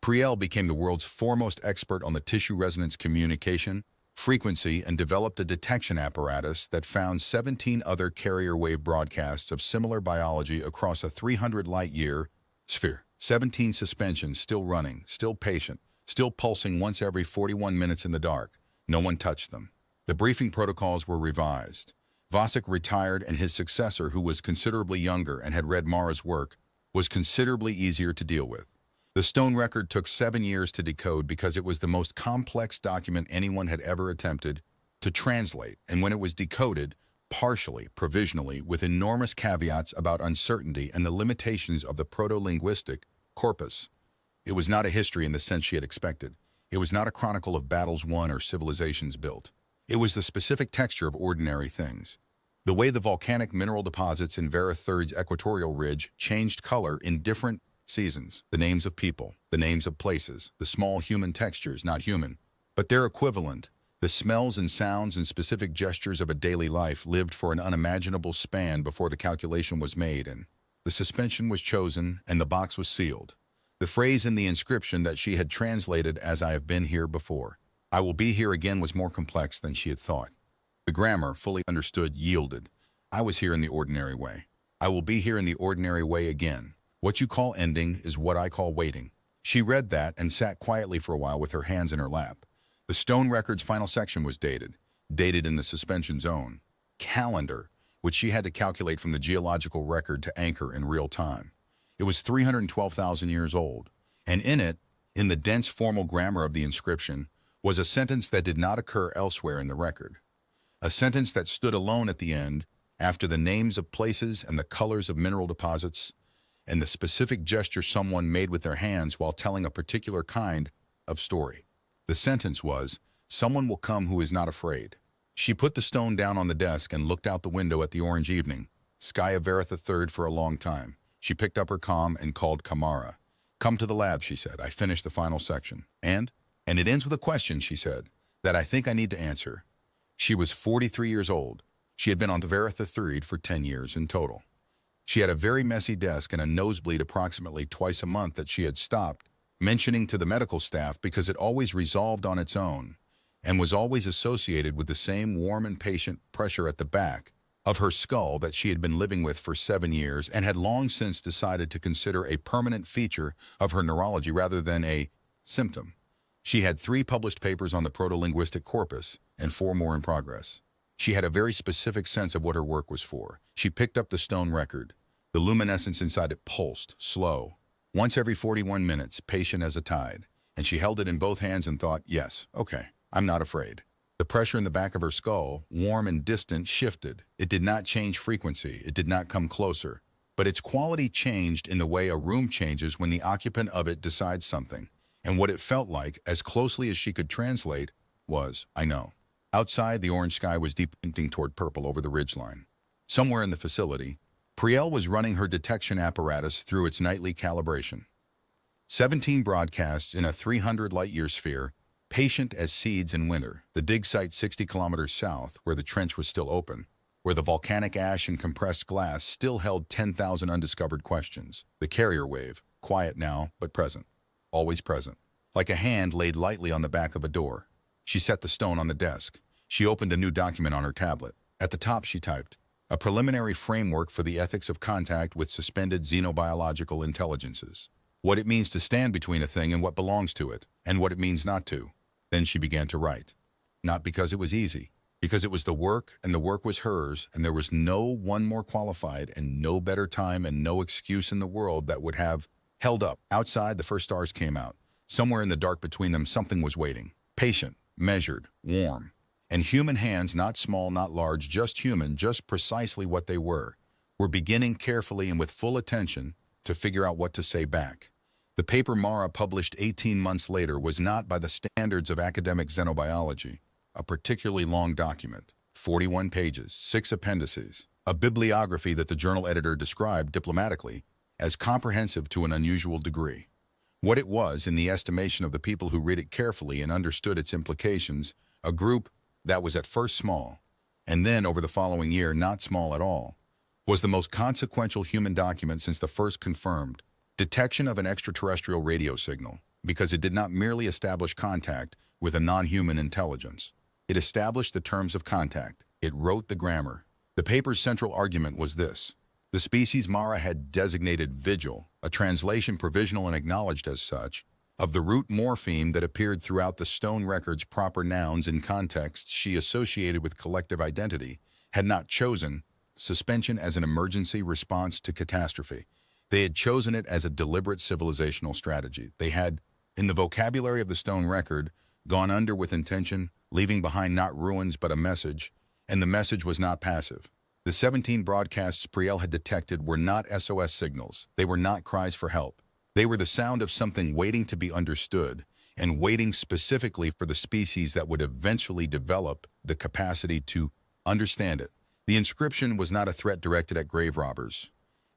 Priel became the world's foremost expert on the tissue resonance communication frequency and developed a detection apparatus that found 17 other carrier wave broadcasts of similar biology across a 300 light-year sphere. 17 suspensions still running, still patient, still pulsing once every 41 minutes in the dark. No one touched them. The briefing protocols were revised. Vasek retired, and his successor, who was considerably younger and had read Mara's work, was considerably easier to deal with. The stone record took 7 years to decode because it was the most complex document anyone had ever attempted to translate, and when it was decoded, partially, provisionally, with enormous caveats about uncertainty and the limitations of the proto-linguistic corpus. It was not a history in the sense she had expected. It was not a chronicle of battles won or civilizations built. It was the specific texture of ordinary things. The way the volcanic mineral deposits in Vera III's equatorial ridge changed color in different seasons, the names of people, the names of places, the small human textures, not human, but their equivalent, the smells and sounds and specific gestures of a daily life lived for an unimaginable span before the calculation was made, and the suspension was chosen and the box was sealed. The phrase in the inscription that she had translated as I have been here before. I will be here again was more complex than she had thought. The grammar, fully understood, yielded. I was here in the ordinary way. I will be here in the ordinary way again. What you call ending is what I call waiting. She read that and sat quietly for a while with her hands in her lap. The stone record's final section was dated in the suspension zone. Calendar, which she had to calculate from the geological record to anchor in real time. It was 312,000 years old, and in it, in the dense formal grammar of the inscription, was a sentence that did not occur elsewhere in the record. A sentence that stood alone at the end, after the names of places and the colors of mineral deposits, and the specific gesture someone made with their hands while telling a particular kind of story. The sentence was, "Someone will come who is not afraid." She put the stone down on the desk and looked out the window at the orange evening, sky of Verith III for a long time. She picked up her comm and called Kamara. "Come to the lab," she said. "I finished the final section. And it ends with a question," she said, "that I think I need to answer." She was 43 years old. She had been on the Verith III for 10 years in total. She had a very messy desk and a nosebleed approximately twice a month that she had stopped mentioning to the medical staff because it always resolved on its own and was always associated with the same warm and patient pressure at the back of her skull that she had been living with for 7 years and had long since decided to consider a permanent feature of her neurology rather than a symptom. She had 3 published papers on the proto-linguistic corpus and 4 more in progress. She had a very specific sense of what her work was for. She picked up the stone record. The luminescence inside it pulsed, slow, once every 41 minutes, patient as a tide, and she held it in both hands and thought, yes, okay, I'm not afraid. The pressure in the back of her skull, warm and distant, shifted. It did not change frequency. It did not come closer. But its quality changed in the way a room changes when the occupant of it decides something. And what it felt like, as closely as she could translate, was, I know. Outside, the orange sky was deepening toward purple over the ridgeline. Somewhere in the facility, Priel was running her detection apparatus through its nightly calibration. 17 broadcasts in a 300 light-year sphere, patient as seeds in winter. The dig site 60 kilometers south, where the trench was still open, where the volcanic ash and compressed glass still held 10,000 undiscovered questions. The carrier wave, quiet now, but present. Always present. Like a hand laid lightly on the back of a door. She set the stone on the desk. She opened a new document on her tablet. At the top she typed, "A preliminary framework for the ethics of contact with suspended xenobiological intelligences. What it means to stand between a thing and what belongs to it, and what it means not to." Then she began to write. Not because it was easy, because it was the work, and the work was hers, and there was no one more qualified, and no better time, and no excuse in the world that would have held up. Outside, the first stars came out. Somewhere in the dark between them, something was waiting. Patient, measured, warm. And human hands, not small, not large, just human, just precisely what they were beginning carefully and with full attention to figure out what to say back. The paper Mara published 18 months later was not, by the standards of academic xenobiology, a particularly long document. 41 pages, 6 appendices, a bibliography that the journal editor described diplomatically as comprehensive to an unusual degree. What it was, in the estimation of the people who read it carefully and understood its implications, a group that was at first small, and then over the following year not small at all, was the most consequential human document since the first confirmed detection of an extraterrestrial radio signal, because it did not merely establish contact with a non-human intelligence. It established the terms of contact. It wrote the grammar. The paper's central argument was this: the species Mara had designated Vigil, a translation provisional and acknowledged as such, of the root morpheme that appeared throughout the stone record's proper nouns in contexts she associated with collective identity, had not chosen suspension as an emergency response to catastrophe. They had chosen it as a deliberate civilizational strategy. They had, in the vocabulary of the stone record, gone under with intention, leaving behind not ruins but a message, and the message was not passive. The 17 broadcasts Priel had detected were not SOS signals. They were not cries for help. They were the sound of something waiting to be understood, and waiting specifically for the species that would eventually develop the capacity to understand it. The inscription was not a threat directed at grave robbers.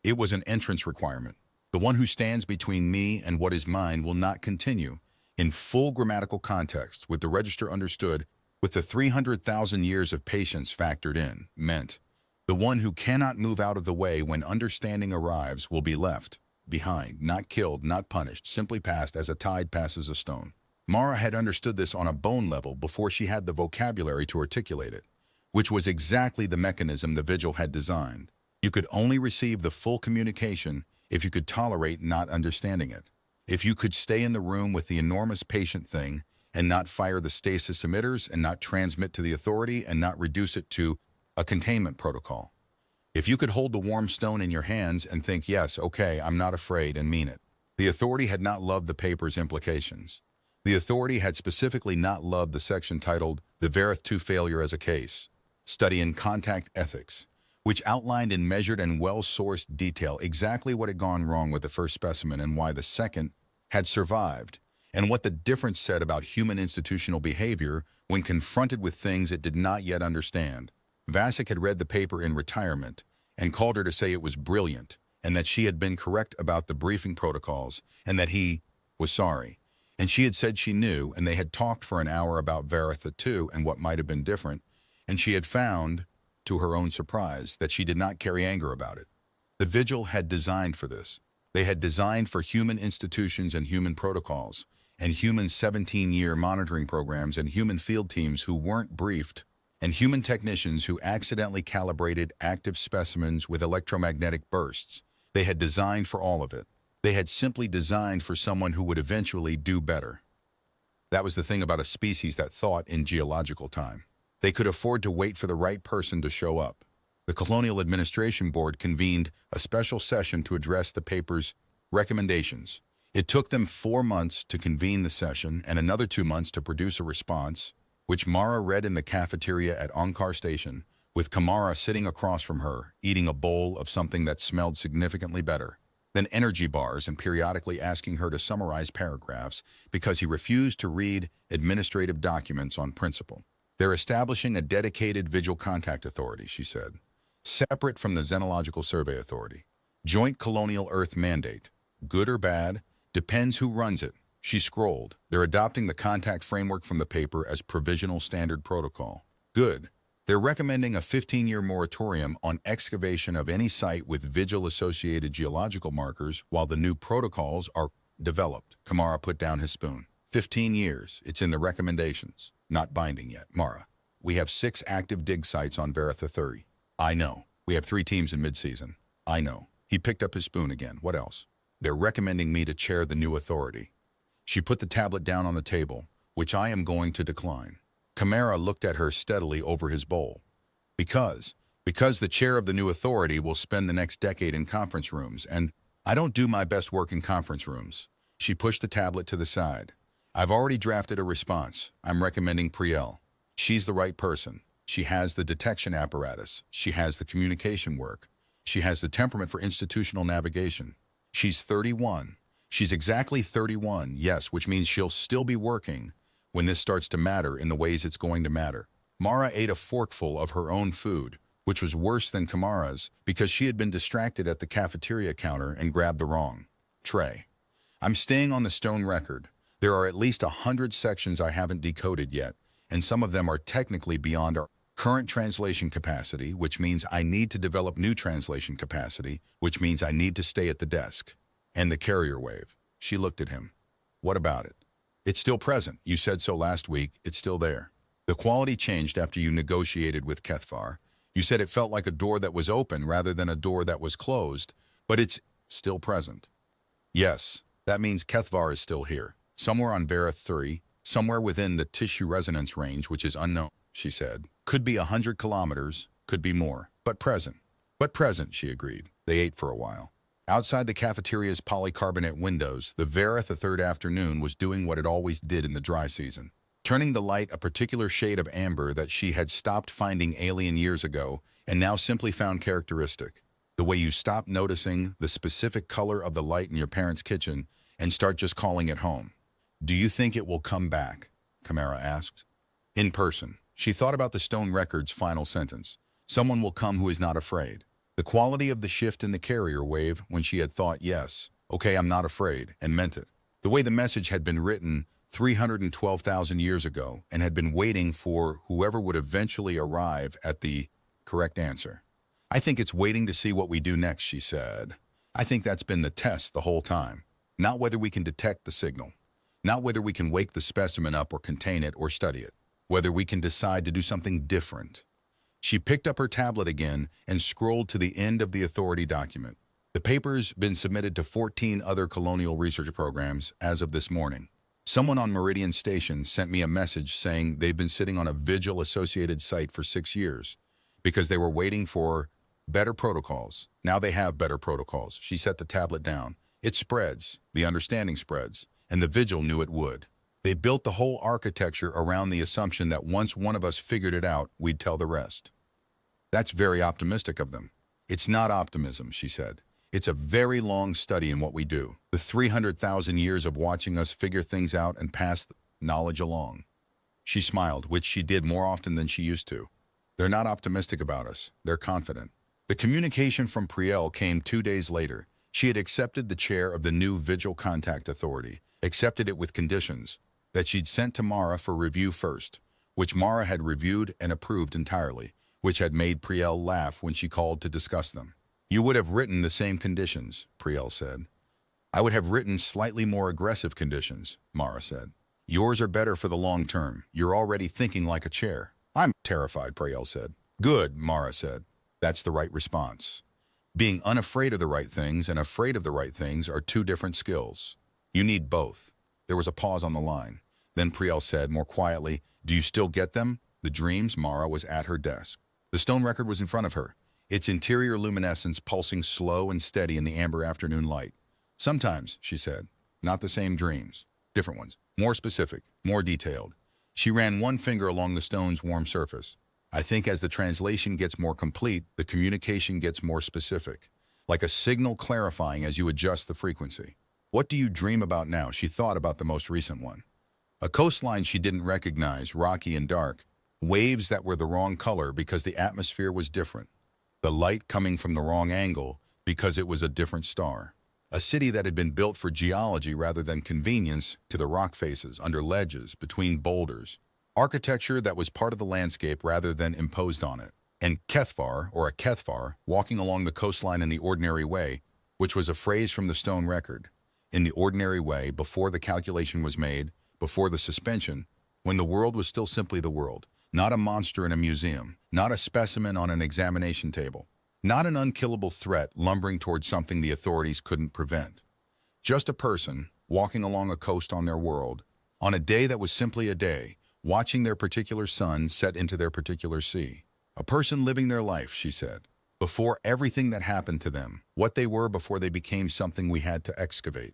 It was an entrance requirement. The one who stands between me and what is mine will not continue, in full grammatical context, with the register understood, with the 300,000 years of patience factored in, meant the one who cannot move out of the way when understanding arrives will be left behind, not killed, not punished, simply passed as a tide passes a stone. Mara had understood this on a bone level before she had the vocabulary to articulate it, which was exactly the mechanism the Vigil had designed. You could only receive the full communication if you could tolerate not understanding it. If you could stay in the room with the enormous patient thing and not fire the stasis emitters and not transmit to the authority and not reduce it to a containment protocol. If you could hold the warm stone in your hands and think, yes, okay, I'm not afraid, and mean it. The authority had not loved the paper's implications. The authority had specifically not loved the section titled The Verith 2 Failure as a Case, Study in Contact Ethics, which outlined in measured and well-sourced detail exactly what had gone wrong with the first specimen and why the second had survived, and what the difference said about human institutional behavior when confronted with things it did not yet understand. Vasek had read the paper in retirement and called her to say it was brilliant and that she had been correct about the briefing protocols and that he was sorry. And she had said she knew, and they had talked for an hour about Veritha 2 and what might have been different, and she had found, to her own surprise, that she did not carry anger about it. The Vigil had designed for this. They had designed for human institutions and human protocols, and human 17-year monitoring programs and human field teams who weren't briefed, and human technicians who accidentally calibrated active specimens with electromagnetic bursts. They had designed for all of it. They had simply designed for someone who would eventually do better. That was the thing about a species that thought in geological time. They could afford to wait for the right person to show up. The Colonial Administration Board convened a special session to address the paper's recommendations. It took them 4 months to convene the session and another 2 months to produce a response, which Mara read in the cafeteria at Onkar Station, with Kamara sitting across from her, eating a bowl of something that smelled significantly better than energy bars, and periodically asking her to summarize paragraphs because he refused to read administrative documents on principle. "They're establishing a dedicated Vigil contact authority," she said. separate from the Xenological Survey Authority. Joint Colonial Earth Mandate. Good or bad? Depends who runs it. She scrolled. They're adopting the contact framework from the paper as provisional standard protocol. Good. They're recommending a 15-year moratorium on excavation of any site with vigil-associated geological markers while the new protocols are developed. Kamara put down his spoon. 15 years. It's in the recommendations. Not binding yet. Mara. We have 6 active dig sites on Veritha 30. I know. We have 3 teams in mid-season. I know. He picked up his spoon again. What else? They're recommending me to chair the new authority. She put the tablet down on the table, which I am going to decline. Kamara looked at her steadily over his bowl. Because the chair of the new authority will spend the next decade in conference rooms, and I don't do my best work in conference rooms. She pushed the tablet to the side. I've already drafted a response. I'm recommending Priel. She's the right person. She has the detection apparatus. She has the communication work. She has the temperament for institutional navigation. She's 31. She's exactly 31, yes, which means she'll still be working when this starts to matter in the ways it's going to matter. Mara ate a forkful of her own food, which was worse than Kamara's because she had been distracted at the cafeteria counter and grabbed the wrong tray. I'm staying on the stone record. There are at least 100 sections I haven't decoded yet, and some of them are technically beyond our current translation capacity, which means I need to develop new translation capacity, which means I need to stay at the desk. And the carrier wave. She looked at him. What about it? It's still present. You said so last week. It's still there. The quality changed after you negotiated with Kethvar. You said it felt like a door that was open rather than a door that was closed, but it's still present. Yes, that means Kethvar is still here. Somewhere on Verith 3, somewhere within the tissue resonance range, which is unknown, she said. Could be 100 kilometers, could be more, but present. But present, she agreed. They ate for a while. Outside the cafeteria's polycarbonate windows, the Verith the third afternoon was doing what it always did in the dry season, turning the light a particular shade of amber that she had stopped finding alien years ago and now simply found characteristic. The way you stop noticing the specific color of the light in your parents' kitchen and start just calling it home. Do you think it will come back? Kamara asked. In person. She thought about the stone record's final sentence. Someone will come who is not afraid. The quality of the shift in the carrier wave when she had thought, yes, okay, I'm not afraid, and meant it. The way the message had been written 312,000 years ago and had been waiting for whoever would eventually arrive at the correct answer. I think it's waiting to see what we do next, she said. I think that's been the test the whole time. Not whether we can detect the signal. Not whether we can wake the specimen up or contain it or study it. Whether we can decide to do something different. She picked up her tablet again and scrolled to the end of the authority document. The paper's been submitted to 14 other colonial research programs as of this morning. Someone on Meridian Station sent me a message saying they've been sitting on a vigil-associated site for 6 years because they were waiting for better protocols. Now they have better protocols. She set the tablet down. It spreads. The understanding spreads. And the vigil knew it would. They built the whole architecture around the assumption that once one of us figured it out, we'd tell the rest. That's very optimistic of them. It's not optimism, she said. It's a very long study in what we do. The 300,000 years of watching us figure things out and pass knowledge along. She smiled, which she did more often than she used to. They're not optimistic about us. They're confident. The communication from Priel came 2 days later. She had accepted the chair of the new Vigil Contact Authority, accepted it with conditions, that she'd sent to Mara for review first, which Mara had reviewed and approved entirely, which had made Priel laugh when she called to discuss them. You would have written the same conditions, Priel said. I would have written slightly more aggressive conditions, Mara said. Yours are better for the long term. You're already thinking like a chair. I'm terrified, Priel said. Good, Mara said. That's the right response. Being unafraid of the right things and afraid of the right things are 2 different skills. You need both. There was a pause on the line. Then Priel said, more quietly, do you still get them? The dreams. Mara was at her desk. The stone record was in front of her, its interior luminescence pulsing slow and steady in the amber afternoon light. Sometimes, she said, not the same dreams. Different ones. More specific, more detailed. She ran one finger along the stone's warm surface. I think as the translation gets more complete, the communication gets more specific, like a signal clarifying as you adjust the frequency. What do you dream about now? She thought about the most recent one. A coastline she didn't recognize, rocky and dark, waves that were the wrong color because the atmosphere was different. the light coming from the wrong angle because it was a different star. A city that had been built for geology rather than convenience, to the rock faces, under ledges, between boulders. Architecture that was part of the landscape rather than imposed on it. And Kethvar, or a Kethvar, walking along the coastline in the ordinary way, which was a phrase from the stone record. In the ordinary way, before the calculation was made, before the suspension, when the world was still simply the world, not a monster in a museum, not a specimen on an examination table, not an unkillable threat lumbering towards something the authorities couldn't prevent. Just a person, walking along a coast on their world, on a day that was simply a day, watching their particular sun set into their particular sea. A person living their life, she said, before everything that happened to them, what they were before they became something we had to excavate.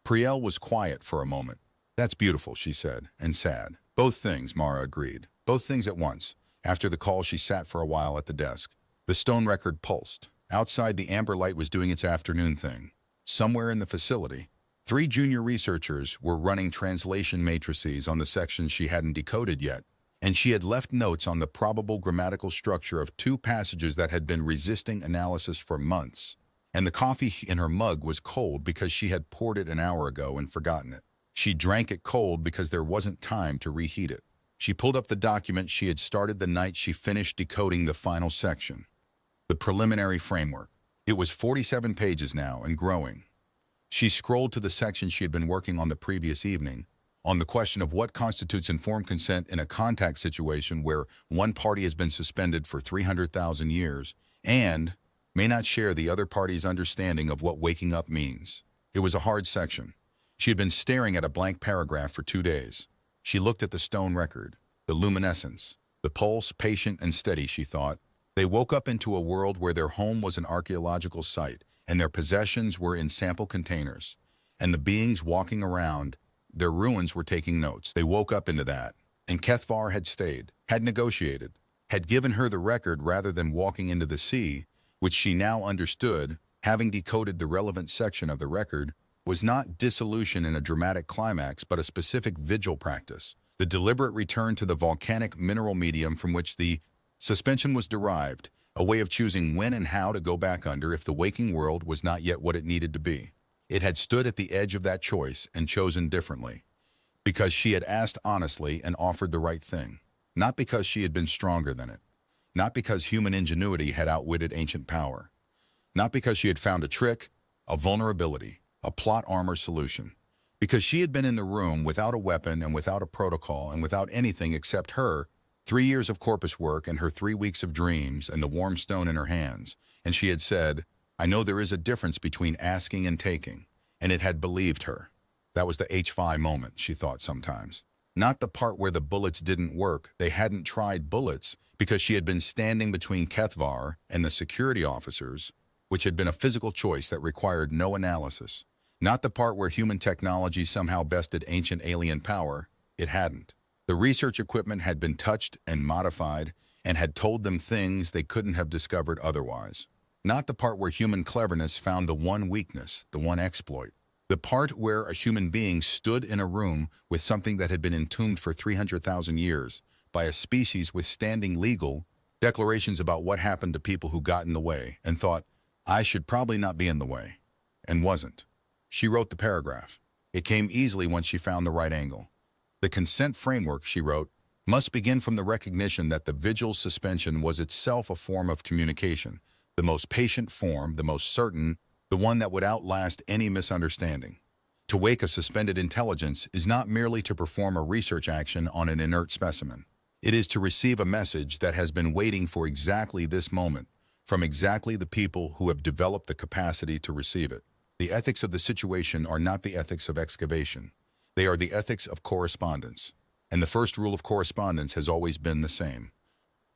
Priel was quiet for a moment. That's beautiful, she said, and sad. Both things, Mara agreed. Both things at once. After the call, she sat for a while at the desk. The stone record pulsed. Outside, the amber light was doing its afternoon thing. Somewhere in the facility, 3 junior researchers were running translation matrices on the sections she hadn't decoded yet, and she had left notes on the probable grammatical structure of 2 passages that had been resisting analysis for months. And the coffee in her mug was cold because she had poured it an hour ago and forgotten it. She drank it cold because there wasn't time to reheat it. She pulled up the document she had started the night she finished decoding the final section. The preliminary framework. It was 47 pages now and growing. She scrolled to the section she had been working on the previous evening, on the question of what constitutes informed consent in a contact situation where one party has been suspended for 300,000 years and may not share the other party's understanding of what waking up means. It was a hard section. She had been staring at a blank paragraph for 2 days. She looked at the stone record, the luminescence, the pulse, patient and steady, she thought. They woke up into a world where their home was an archaeological site, and their possessions were in sample containers. And the beings walking around, their ruins were taking notes. They woke up into that. And Kethvar had stayed, had negotiated, had given her the record rather than walking into the sea, which she now understood, having decoded the relevant section of the record, was not dissolution in a dramatic climax but a specific vigil practice, the deliberate return to the volcanic mineral medium from which the suspension was derived, a way of choosing when and how to go back under if the waking world was not yet what it needed to be. It had stood at the edge of that choice and chosen differently, because she had asked honestly and offered the right thing, not because she had been stronger than it, not because human ingenuity had outwitted ancient power, not because she had found a trick, a vulnerability, a plot armor solution, because she had been in the room without a weapon and without a protocol and without anything except her, 3 years of corpus work and her 3 weeks of dreams and the warm stone in her hands, and she had said, I know there is a difference between asking and taking, and it had believed her. That was the HFY moment, she thought sometimes. Not the part where the bullets didn't work. They hadn't tried bullets because she had been standing between Kethvar and the security officers, which had been a physical choice that required no analysis. Not the part where human technology somehow bested ancient alien power. It hadn't. The research equipment had been touched and modified and had told them things they couldn't have discovered otherwise. Not the part where human cleverness found the one weakness, the one exploit. The part where a human being stood in a room with something that had been entombed for 300,000 years by a species withstanding legal declarations about what happened to people who got in the way and thought, I should probably not be in the way, and wasn't. She wrote the paragraph. It came easily once she found the right angle. The consent framework, she wrote, must begin from the recognition that the vigil suspension was itself a form of communication, the most patient form, the most certain, the one that would outlast any misunderstanding. To wake a suspended intelligence is not merely to perform a research action on an inert specimen. It is to receive a message that has been waiting for exactly this moment, from exactly the people who have developed the capacity to receive it. The ethics of the situation are not the ethics of excavation. They are the ethics of correspondence. And the first rule of correspondence has always been the same.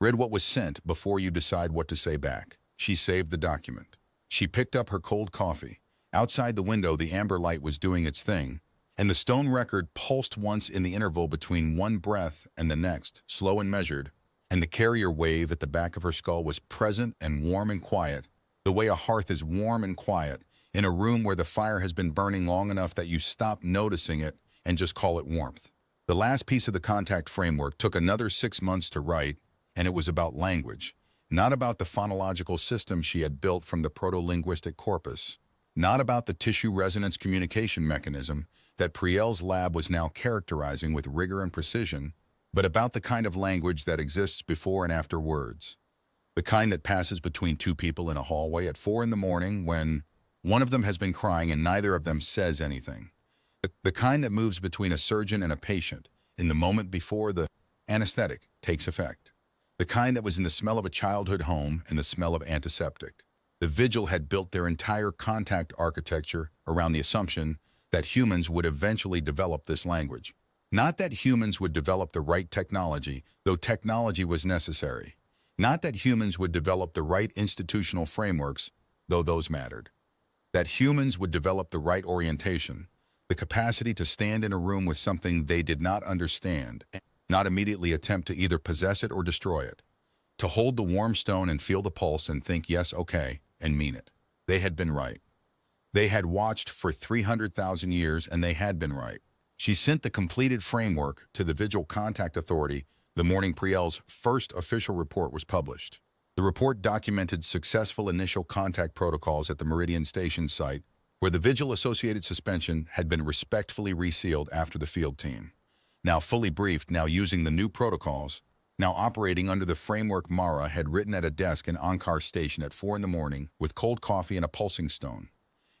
Read what was sent before you decide what to say back. She saved the document. She picked up her cold coffee. Outside the window, the amber light was doing its thing, and the stone record pulsed once in the interval between one breath and the next, slow and measured, and the carrier wave at the back of her skull was present and warm and quiet, the way a hearth is warm and quiet, in a room where the fire has been burning long enough that you stop noticing it and just call it warmth. The last piece of the contact framework took another 6 months to write, and it was about language. not about the phonological system she had built from the proto-linguistic corpus, not about the tissue resonance communication mechanism that Priel's lab was now characterizing with rigor and precision, but about the kind of language that exists before and after words. The kind that passes between two people in a hallway at 4 in the morning when one of them has been crying and neither of them says anything. The kind that moves between a surgeon and a patient in the moment before the anesthetic takes effect. The kind that was in the smell of a childhood home and the smell of antiseptic. The Vigil had built their entire contact architecture around the assumption that humans would eventually develop this language. Not that humans would develop the right technology, though technology was necessary. Not that humans would develop the right institutional frameworks, though those mattered. That humans would develop the right orientation, the capacity to stand in a room with something they did not understand, not immediately attempt to either possess it or destroy it. To hold the warm stone and feel the pulse and think, yes, okay, and mean it. They had been right. They had watched for 300,000 years and they had been right. She sent the completed framework to the Vigil Contact Authority the morning Priel's first official report was published. The report documented successful initial contact protocols at the Meridian Station site, where the Vigil-associated suspension had been respectfully resealed after the field team. Now fully briefed, now using the new protocols, now operating under the framework Mara had written at a desk in Ankar Station at 4 in the morning with cold coffee and a pulsing stone.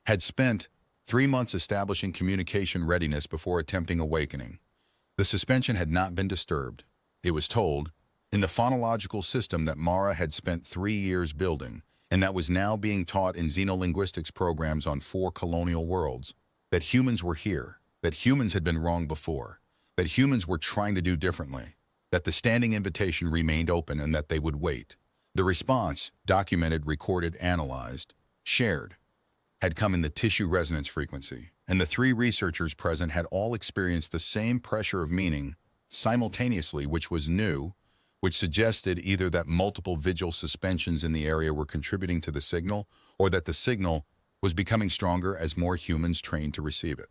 Had spent 3 months establishing communication readiness before attempting awakening. The suspension had not been disturbed. It was told, in the phonological system that Mara had spent 3 years building, and that was now being taught in xenolinguistics programs on 4 colonial worlds, that humans were here, that humans had been wrong before, that humans were trying to do differently, that the standing invitation remained open and that they would wait. The response, documented, recorded, analyzed, shared, had come in the tissue resonance frequency, and the 3 researchers present had all experienced the same pressure of meaning simultaneously, which was new, which suggested either that multiple Vigil suspensions in the area were contributing to the signal, or that the signal was becoming stronger as more humans trained to receive it.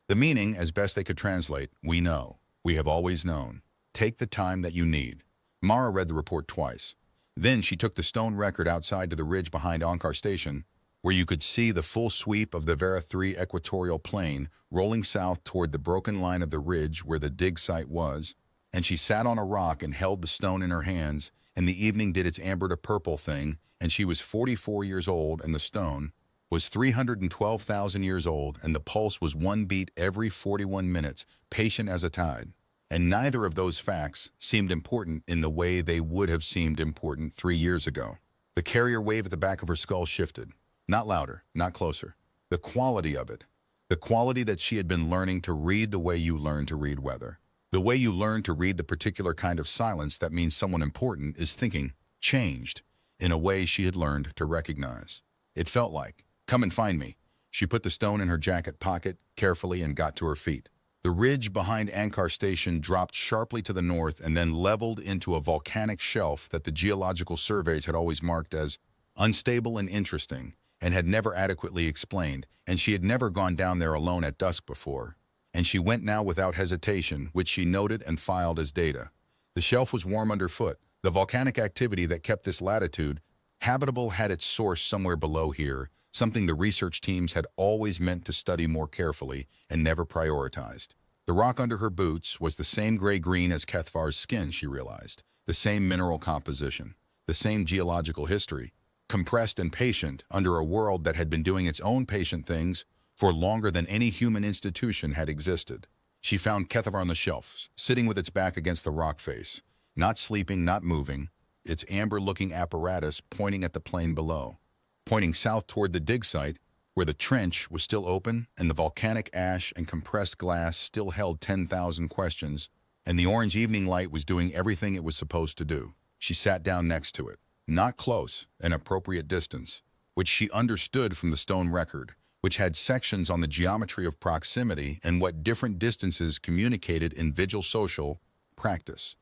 The meaning, as best they could translate, we know, we have always known. Take the time that you need. Mara read the report twice. Then she took the stone record outside to the ridge behind Ankar Station, where you could see the full sweep of the Vera 3 equatorial plain rolling south toward the broken line of the ridge where the dig site was, and she sat on a rock and held the stone in her hands, and the evening did its amber to purple thing, and she was 44 years old, and the stone was 312,000 years old, and the pulse was 1 beat every 41 minutes, patient as a tide. And neither of those facts seemed important in the way they would have seemed important 3 years ago. The carrier wave at the back of her skull shifted. Not louder, not closer. The quality of it. The quality that she had been learning to read the way you learn to read weather. The way you learn to read the particular kind of silence that means someone important is thinking, changed, in a way she had learned to recognize. It felt like, come and find me. She put the stone in her jacket pocket carefully and got to her feet. The ridge behind Ankar Station dropped sharply to the north and then leveled into a volcanic shelf that the geological surveys had always marked as unstable and interesting, and had never adequately explained, and she had never gone down there alone at dusk before. And she went now without hesitation, which she noted and filed as data. The shelf was warm underfoot. The volcanic activity that kept this latitude habitable had its source somewhere below here, something the research teams had always meant to study more carefully and never prioritized. The rock under her boots was the same gray-green as Kethvar's skin, she realized, the same mineral composition, the same geological history, compressed and patient under a world that had been doing its own patient things for longer than any human institution had existed. She found Kethavar on the shelf, sitting with its back against the rock face, not sleeping, not moving, its amber-looking apparatus pointing at the plain below, pointing south toward the dig site, where the trench was still open and the volcanic ash and compressed glass still held 10,000 questions, and the orange evening light was doing everything it was supposed to do. She sat down next to it. Not close, an appropriate distance, which she understood from the stone record, which had sections on the geometry of proximity and what different distances communicated in Vigil social practice.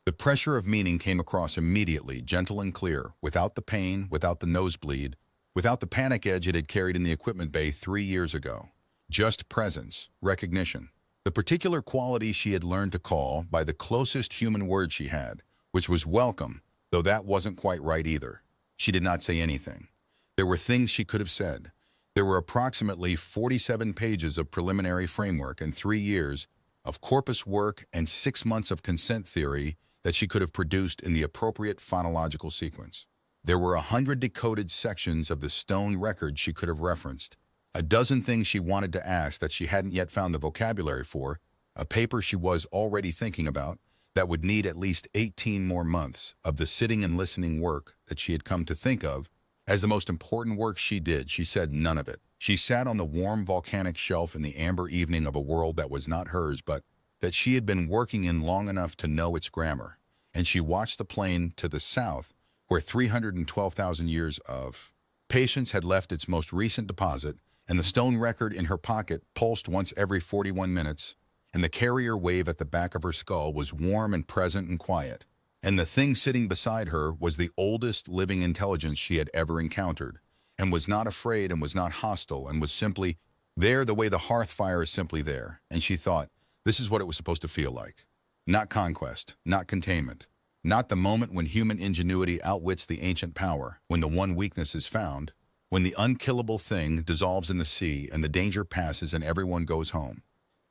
The pressure of meaning came across immediately, gentle and clear, without the pain, without the nosebleed, without the panic edge it had carried in the equipment bay 3 years ago. Just presence, recognition. The particular quality she had learned to call by the closest human word she had, which was welcome, Though that wasn't quite right either. She did not say anything. There were things she could have said. There were approximately 47 pages of preliminary framework and 3 years of corpus work and 6 months of consent theory that she could have produced in the appropriate phonological sequence. There were 100 decoded sections of the stone record she could have referenced, a dozen things she wanted to ask that she hadn't yet found the vocabulary for, a paper she was already thinking about that would need at least 18 more months of the sitting and listening work that she had come to think of as the most important work she did. She said none of it. She sat on the warm volcanic shelf in the amber evening of a world that was not hers, but that she had been working in long enough to know its grammar. And she watched the plain to the south, where 312,000 years of patience had left its most recent deposit, and the stone record in her pocket pulsed once every 41 minutes, and the carrier wave at the back of her skull was warm and present and quiet. And the thing sitting beside her was the oldest living intelligence she had ever encountered, and was not afraid and was not hostile and was simply there the way the hearth fire is simply there. And she thought, this is what it was supposed to feel like. Not conquest, not containment, not the moment when human ingenuity outwits the ancient power, when the one weakness is found, when the unkillable thing dissolves in the sea and the danger passes and everyone goes home.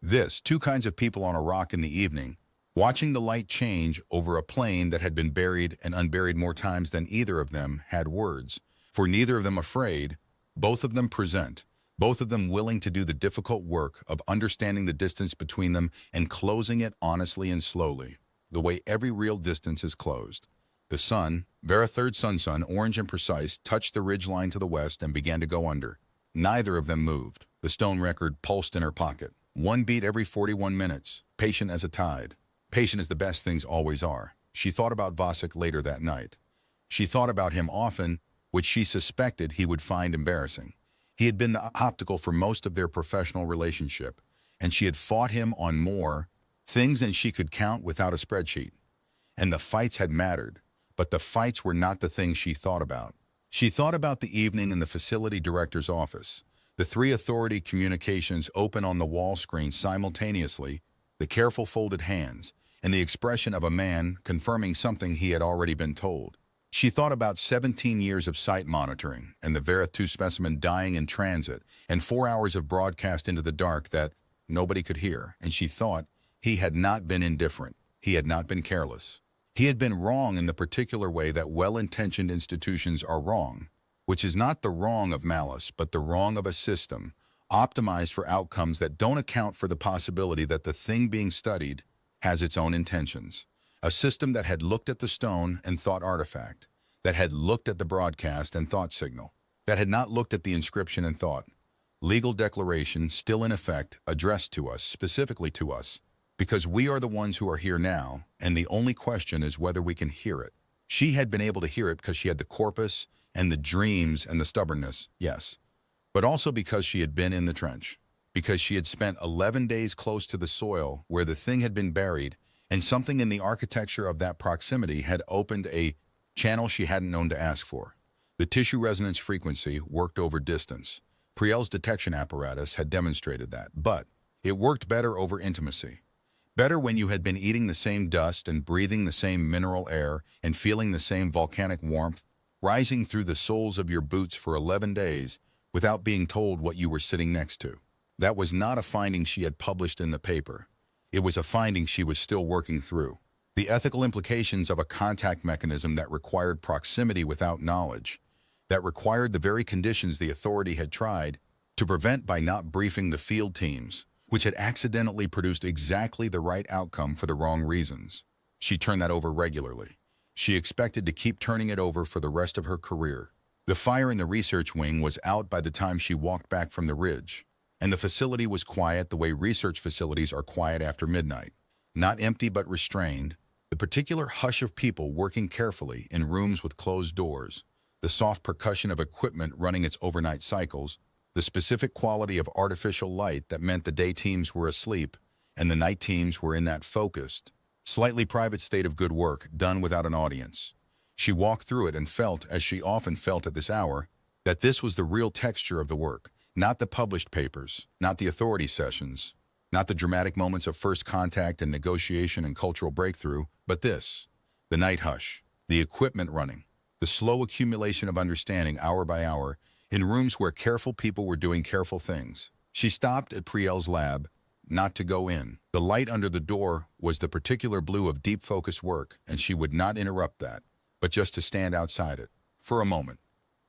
This, two kinds of people on a rock in the evening, watching the light change over a plain that had been buried and unburied more times than either of them had words, for neither of them afraid, both of them present, both of them willing to do the difficult work of understanding the distance between them and closing it honestly and slowly, the way every real distance is closed. The sun, Vera third sun, orange and precise, touched the ridge line to the west and began to go under. Neither of them moved. The stone record pulsed in her pocket. One beat every 41 minutes, patient as a tide. Patient as the best things always are. She thought about Vasek later that night. She thought about him often, which she suspected he would find embarrassing. He had been the obstacle for most of their professional relationship, and she had fought him on more things than she could count without a spreadsheet. And the fights had mattered, but the fights were not the things she thought about. She thought about the evening in the facility director's office, the 3 authority communications open on the wall screen simultaneously, the careful folded hands, and the expression of a man confirming something he had already been told. She thought about 17 years of site monitoring and the Vera 2 specimen dying in transit and 4 hours of broadcast into the dark that nobody could hear, and she thought he had not been indifferent. He had not been careless. He had been wrong in the particular way that well-intentioned institutions are wrong, which is not the wrong of malice, but the wrong of a system optimized for outcomes that don't account for the possibility that the thing being studied has its own intentions. A system that had looked at the stone and thought artifact, that had looked at the broadcast and thought signal, that had not looked at the inscription and thought legal declaration still in effect addressed to us, specifically to us, because we are the ones who are here now, and the only question is whether we can hear it. She had been able to hear it because she had the corpus and the dreams and the stubbornness, yes, but also because she had been in the trench, because she had spent 11 days close to the soil where the thing had been buried, and something in the architecture of that proximity had opened a channel she hadn't known to ask for. The tissue resonance frequency worked over distance. Priel's detection apparatus had demonstrated that, but it worked better over intimacy. Better when you had been eating the same dust and breathing the same mineral air and feeling the same volcanic warmth rising through the soles of your boots for 11 days without being told what you were sitting next to. That was not a finding she had published in the paper. It was a finding she was still working through. The ethical implications of a contact mechanism that required proximity without knowledge, that required the very conditions the authority had tried to prevent by not briefing the field teams, which had accidentally produced exactly the right outcome for the wrong reasons. She turned that over regularly. She expected to keep turning it over for the rest of her career. The fire in the research wing was out by the time she walked back from the ridge, and the facility was quiet the way research facilities are quiet after midnight. Not empty but restrained, the particular hush of people working carefully in rooms with closed doors, the soft percussion of equipment running its overnight cycles, the specific quality of artificial light that meant the day teams were asleep and the night teams were in that focused, slightly private state of good work done without an audience. She walked through it and felt, as she often felt at this hour, that this was the real texture of the work, not the published papers, not the authority sessions, not the dramatic moments of first contact and negotiation and cultural breakthrough, but this, the night hush, the equipment running, the slow accumulation of understanding hour by hour in rooms where careful people were doing careful things. She stopped at Priel's lab, not to go in. The light under the door was the particular blue of deep focus work, and she would not interrupt that, but just to stand outside it. For a moment,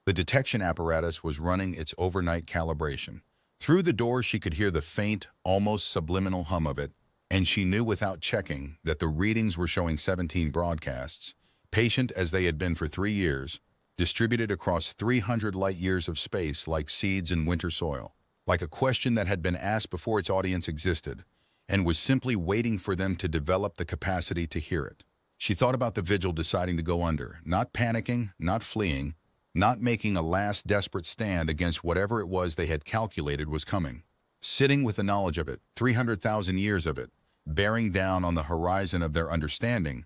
the detection apparatus was running its overnight calibration. Through the door she could hear the faint, almost subliminal hum of it, and she knew without checking that the readings were showing 17 broadcasts, patient as they had been for 3 years, distributed across 300 light-years of space like seeds in winter soil, like a question that had been asked before its audience existed, and was simply waiting for them to develop the capacity to hear it. She thought about the vigil deciding to go under, not panicking, not fleeing, not making a last desperate stand against whatever it was they had calculated was coming. Sitting with the knowledge of it, 300,000 years of it, bearing down on the horizon of their understanding,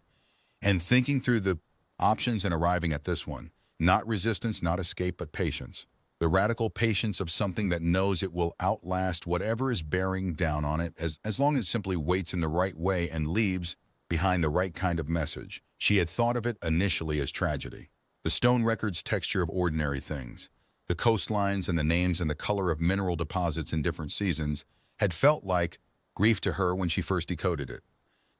and thinking through the options and arriving at this one. Not resistance, not escape, but patience. The radical patience of something that knows it will outlast whatever is bearing down on it as long as it simply waits in the right way and leaves behind the right kind of message. She had thought of it initially as tragedy. The stone record's texture of ordinary things, the coastlines and the names and the color of mineral deposits in different seasons, had felt like grief to her when she first decoded it.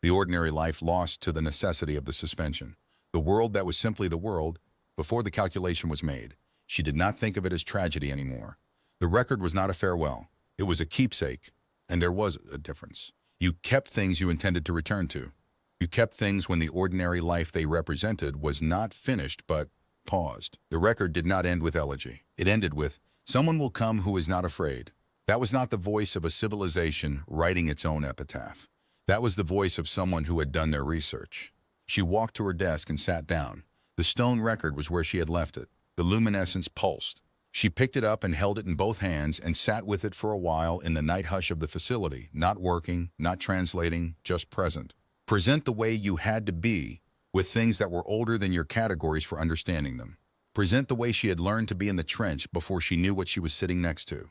The ordinary life lost to the necessity of the suspension. The world that was simply the world before the calculation was made. She did not think of it as tragedy anymore. The record was not a farewell. It was a keepsake, and there was a difference. You kept things you intended to return to. You kept things when the ordinary life they represented was not finished but paused. The record did not end with elegy. It ended with, "Someone will come who is not afraid." That was not the voice of a civilization writing its own epitaph. That was the voice of someone who had done their research. She walked to her desk and sat down. The stone record was where she had left it. The luminescence pulsed. She picked it up and held it in both hands and sat with it for a while in the night hush of the facility, not working, not translating, just present. Present the way you had to be with things that were older than your categories for understanding them. Present the way she had learned to be in the trench before she knew what she was sitting next to.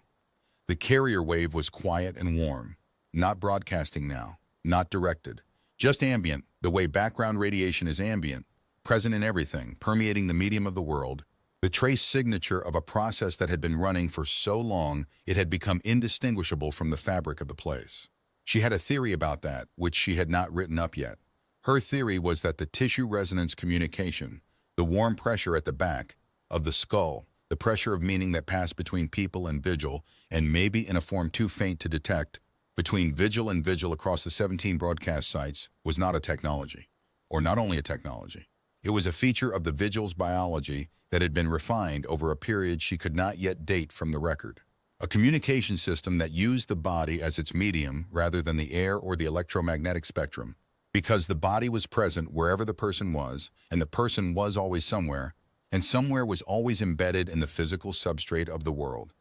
The carrier wave was quiet and warm, not broadcasting now, not directed, just ambient, the way background radiation is ambient, present in everything, permeating the medium of the world, the trace signature of a process that had been running for so long it had become indistinguishable from the fabric of the place. She had a theory about that, which she had not written up yet. Her theory was that the tissue resonance communication, the warm pressure at the back of the skull, the pressure of meaning that passed between people and vigil, and maybe in a form too faint to detect, between vigil and vigil across the 17 broadcast sites, was not a technology. Or not only a technology. It was a feature of the vigil's biology that had been refined over a period she could not yet date from the record. A communication system that used the body as its medium rather than the air or the electromagnetic spectrum, because the body was present wherever the person was, and the person was always somewhere, and somewhere was always embedded in the physical substrate of the world,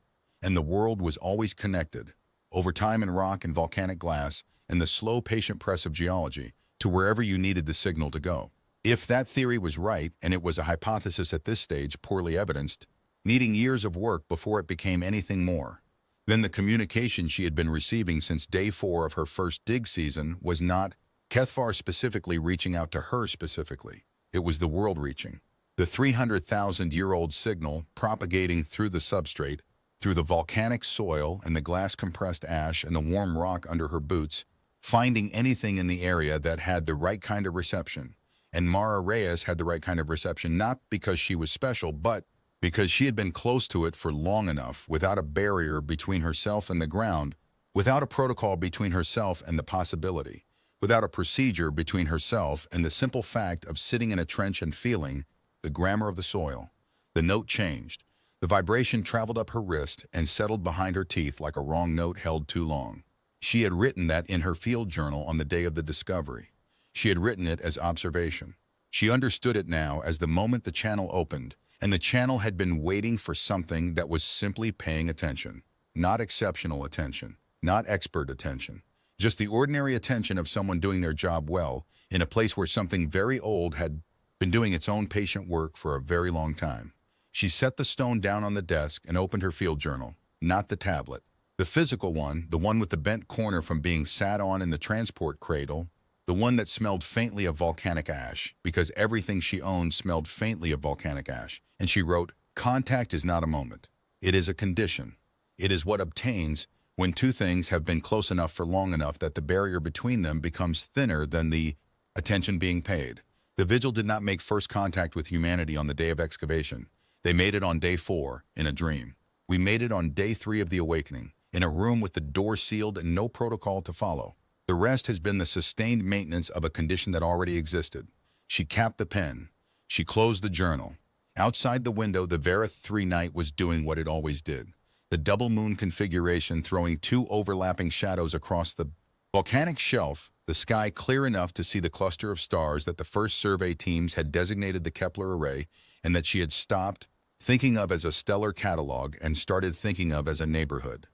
and the world was always connected, over time in rock and volcanic glass, and the slow patient press of geology, to wherever you needed the signal to go. If that theory was right, and it was a hypothesis at this stage poorly evidenced, needing years of work before it became anything more, then the communication she had been receiving since day 4 of her first dig season was not Kethvar specifically reaching out to her specifically. It was the world reaching. The 300,000-year-old signal propagating through the substrate, through the volcanic soil and the glass-compressed ash and the warm rock under her boots, finding anything in the area that had the right kind of reception. And Mara Reyes had the right kind of reception, not because she was special, but because she had been close to it for long enough, without a barrier between herself and the ground, without a protocol between herself and the possibility, without a procedure between herself and the simple fact of sitting in a trench and feeling the grammar of the soil. The note changed. The vibration traveled up her wrist and settled behind her teeth like a wrong note held too long. She had written that in her field journal on the day of the discovery. She had written it as observation. She understood it now as the moment the channel opened, and the channel had been waiting for something that was simply paying attention. Not exceptional attention, not expert attention, just the ordinary attention of someone doing their job well in a place where something very old had been doing its own patient work for a very long time. She set the stone down on the desk and opened her field journal, not the tablet. The physical one, the one with the bent corner from being sat on in the transport cradle, the one that smelled faintly of volcanic ash, because everything she owned smelled faintly of volcanic ash. And she wrote, "Contact is not a moment. It is a condition. It is what obtains when two things have been close enough for long enough that the barrier between them becomes thinner than the attention being paid." The Vigil did not make first contact with humanity on the day of excavation. They made it on day 4, in a dream. We made it on day 3 of the awakening, in a room with the door sealed and no protocol to follow. The rest has been the sustained maintenance of a condition that already existed. She capped the pen. She closed the journal. Outside the window, the Vareth 3 night was doing what it always did. The double moon configuration throwing 2 overlapping shadows across the volcanic shelf, the sky clear enough to see the cluster of stars that the first survey teams had designated the Kepler array and that she had stopped thinking of as a stellar catalog and started thinking of as a neighborhood.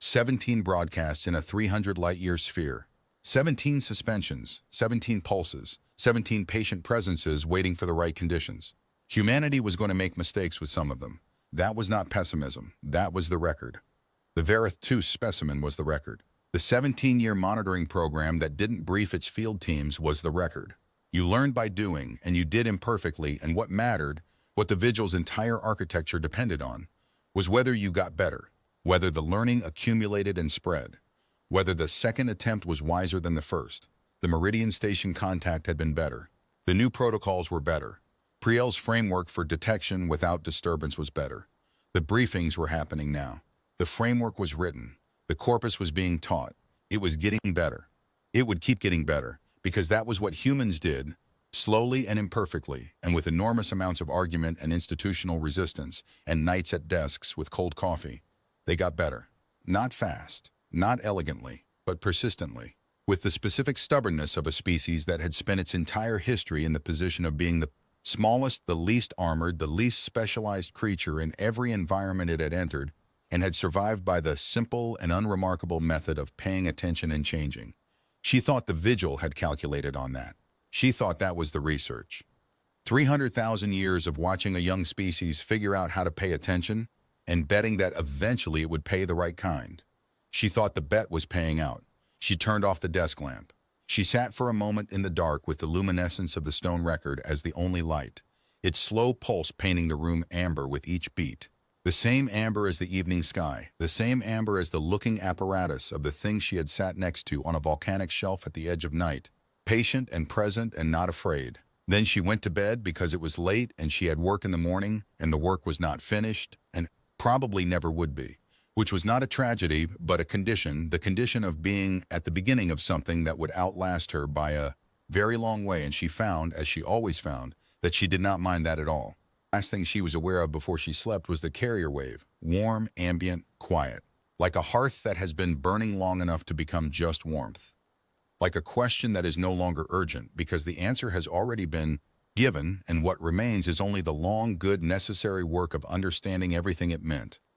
17 broadcasts in a 300 light-year sphere. 17 suspensions, 17 pulses, 17 patient presences waiting for the right conditions. Humanity was going to make mistakes with some of them. That was not pessimism. That was the record. The Vareth 2 specimen was the record. The 17-year monitoring program that didn't brief its field teams was the record. You learned by doing, and you did imperfectly, and what mattered, what the Vigil's entire architecture depended on, was whether you got better, whether the learning accumulated and spread, whether the second attempt was wiser than the first. The Meridian Station contact had been better. The new protocols were better. Priel's framework for detection without disturbance was better. The briefings were happening now. The framework was written. The corpus was being taught. It was getting better. It would keep getting better, because that was what humans did, slowly and imperfectly, and with enormous amounts of argument and institutional resistance, and nights at desks with cold coffee. They got better. Not fast, not elegantly, but persistently, with the specific stubbornness of a species that had spent its entire history in the position of being the smallest, the least armored, the least specialized creature in every environment it had entered, and had survived by the simple and unremarkable method of paying attention and changing. She thought the Vigil had calculated on that. She thought that was the research. 300,000 years of watching a young species figure out how to pay attention and betting that eventually it would pay the right kind. She thought the bet was paying out. She turned off the desk lamp. She sat for a moment in the dark with the luminescence of the stone record as the only light, its slow pulse painting the room amber with each beat. The same amber as the evening sky, the same amber as the looking apparatus of the thing she had sat next to on a volcanic shelf at the edge of night, patient and present and not afraid. Then she went to bed because it was late and she had work in the morning and the work was not finished and probably never would be, which was not a tragedy but a condition, the condition of being at the beginning of something that would outlast her by a very long way, and she found, as she always found, that she did not mind that at all. Last thing she was aware of before she slept was the carrier wave, warm, ambient, quiet, like a hearth that has been burning long enough to become just warmth, like a question that is no longer urgent because the answer has already been given, and what remains is only the long, good, necessary work of understanding everything it meant.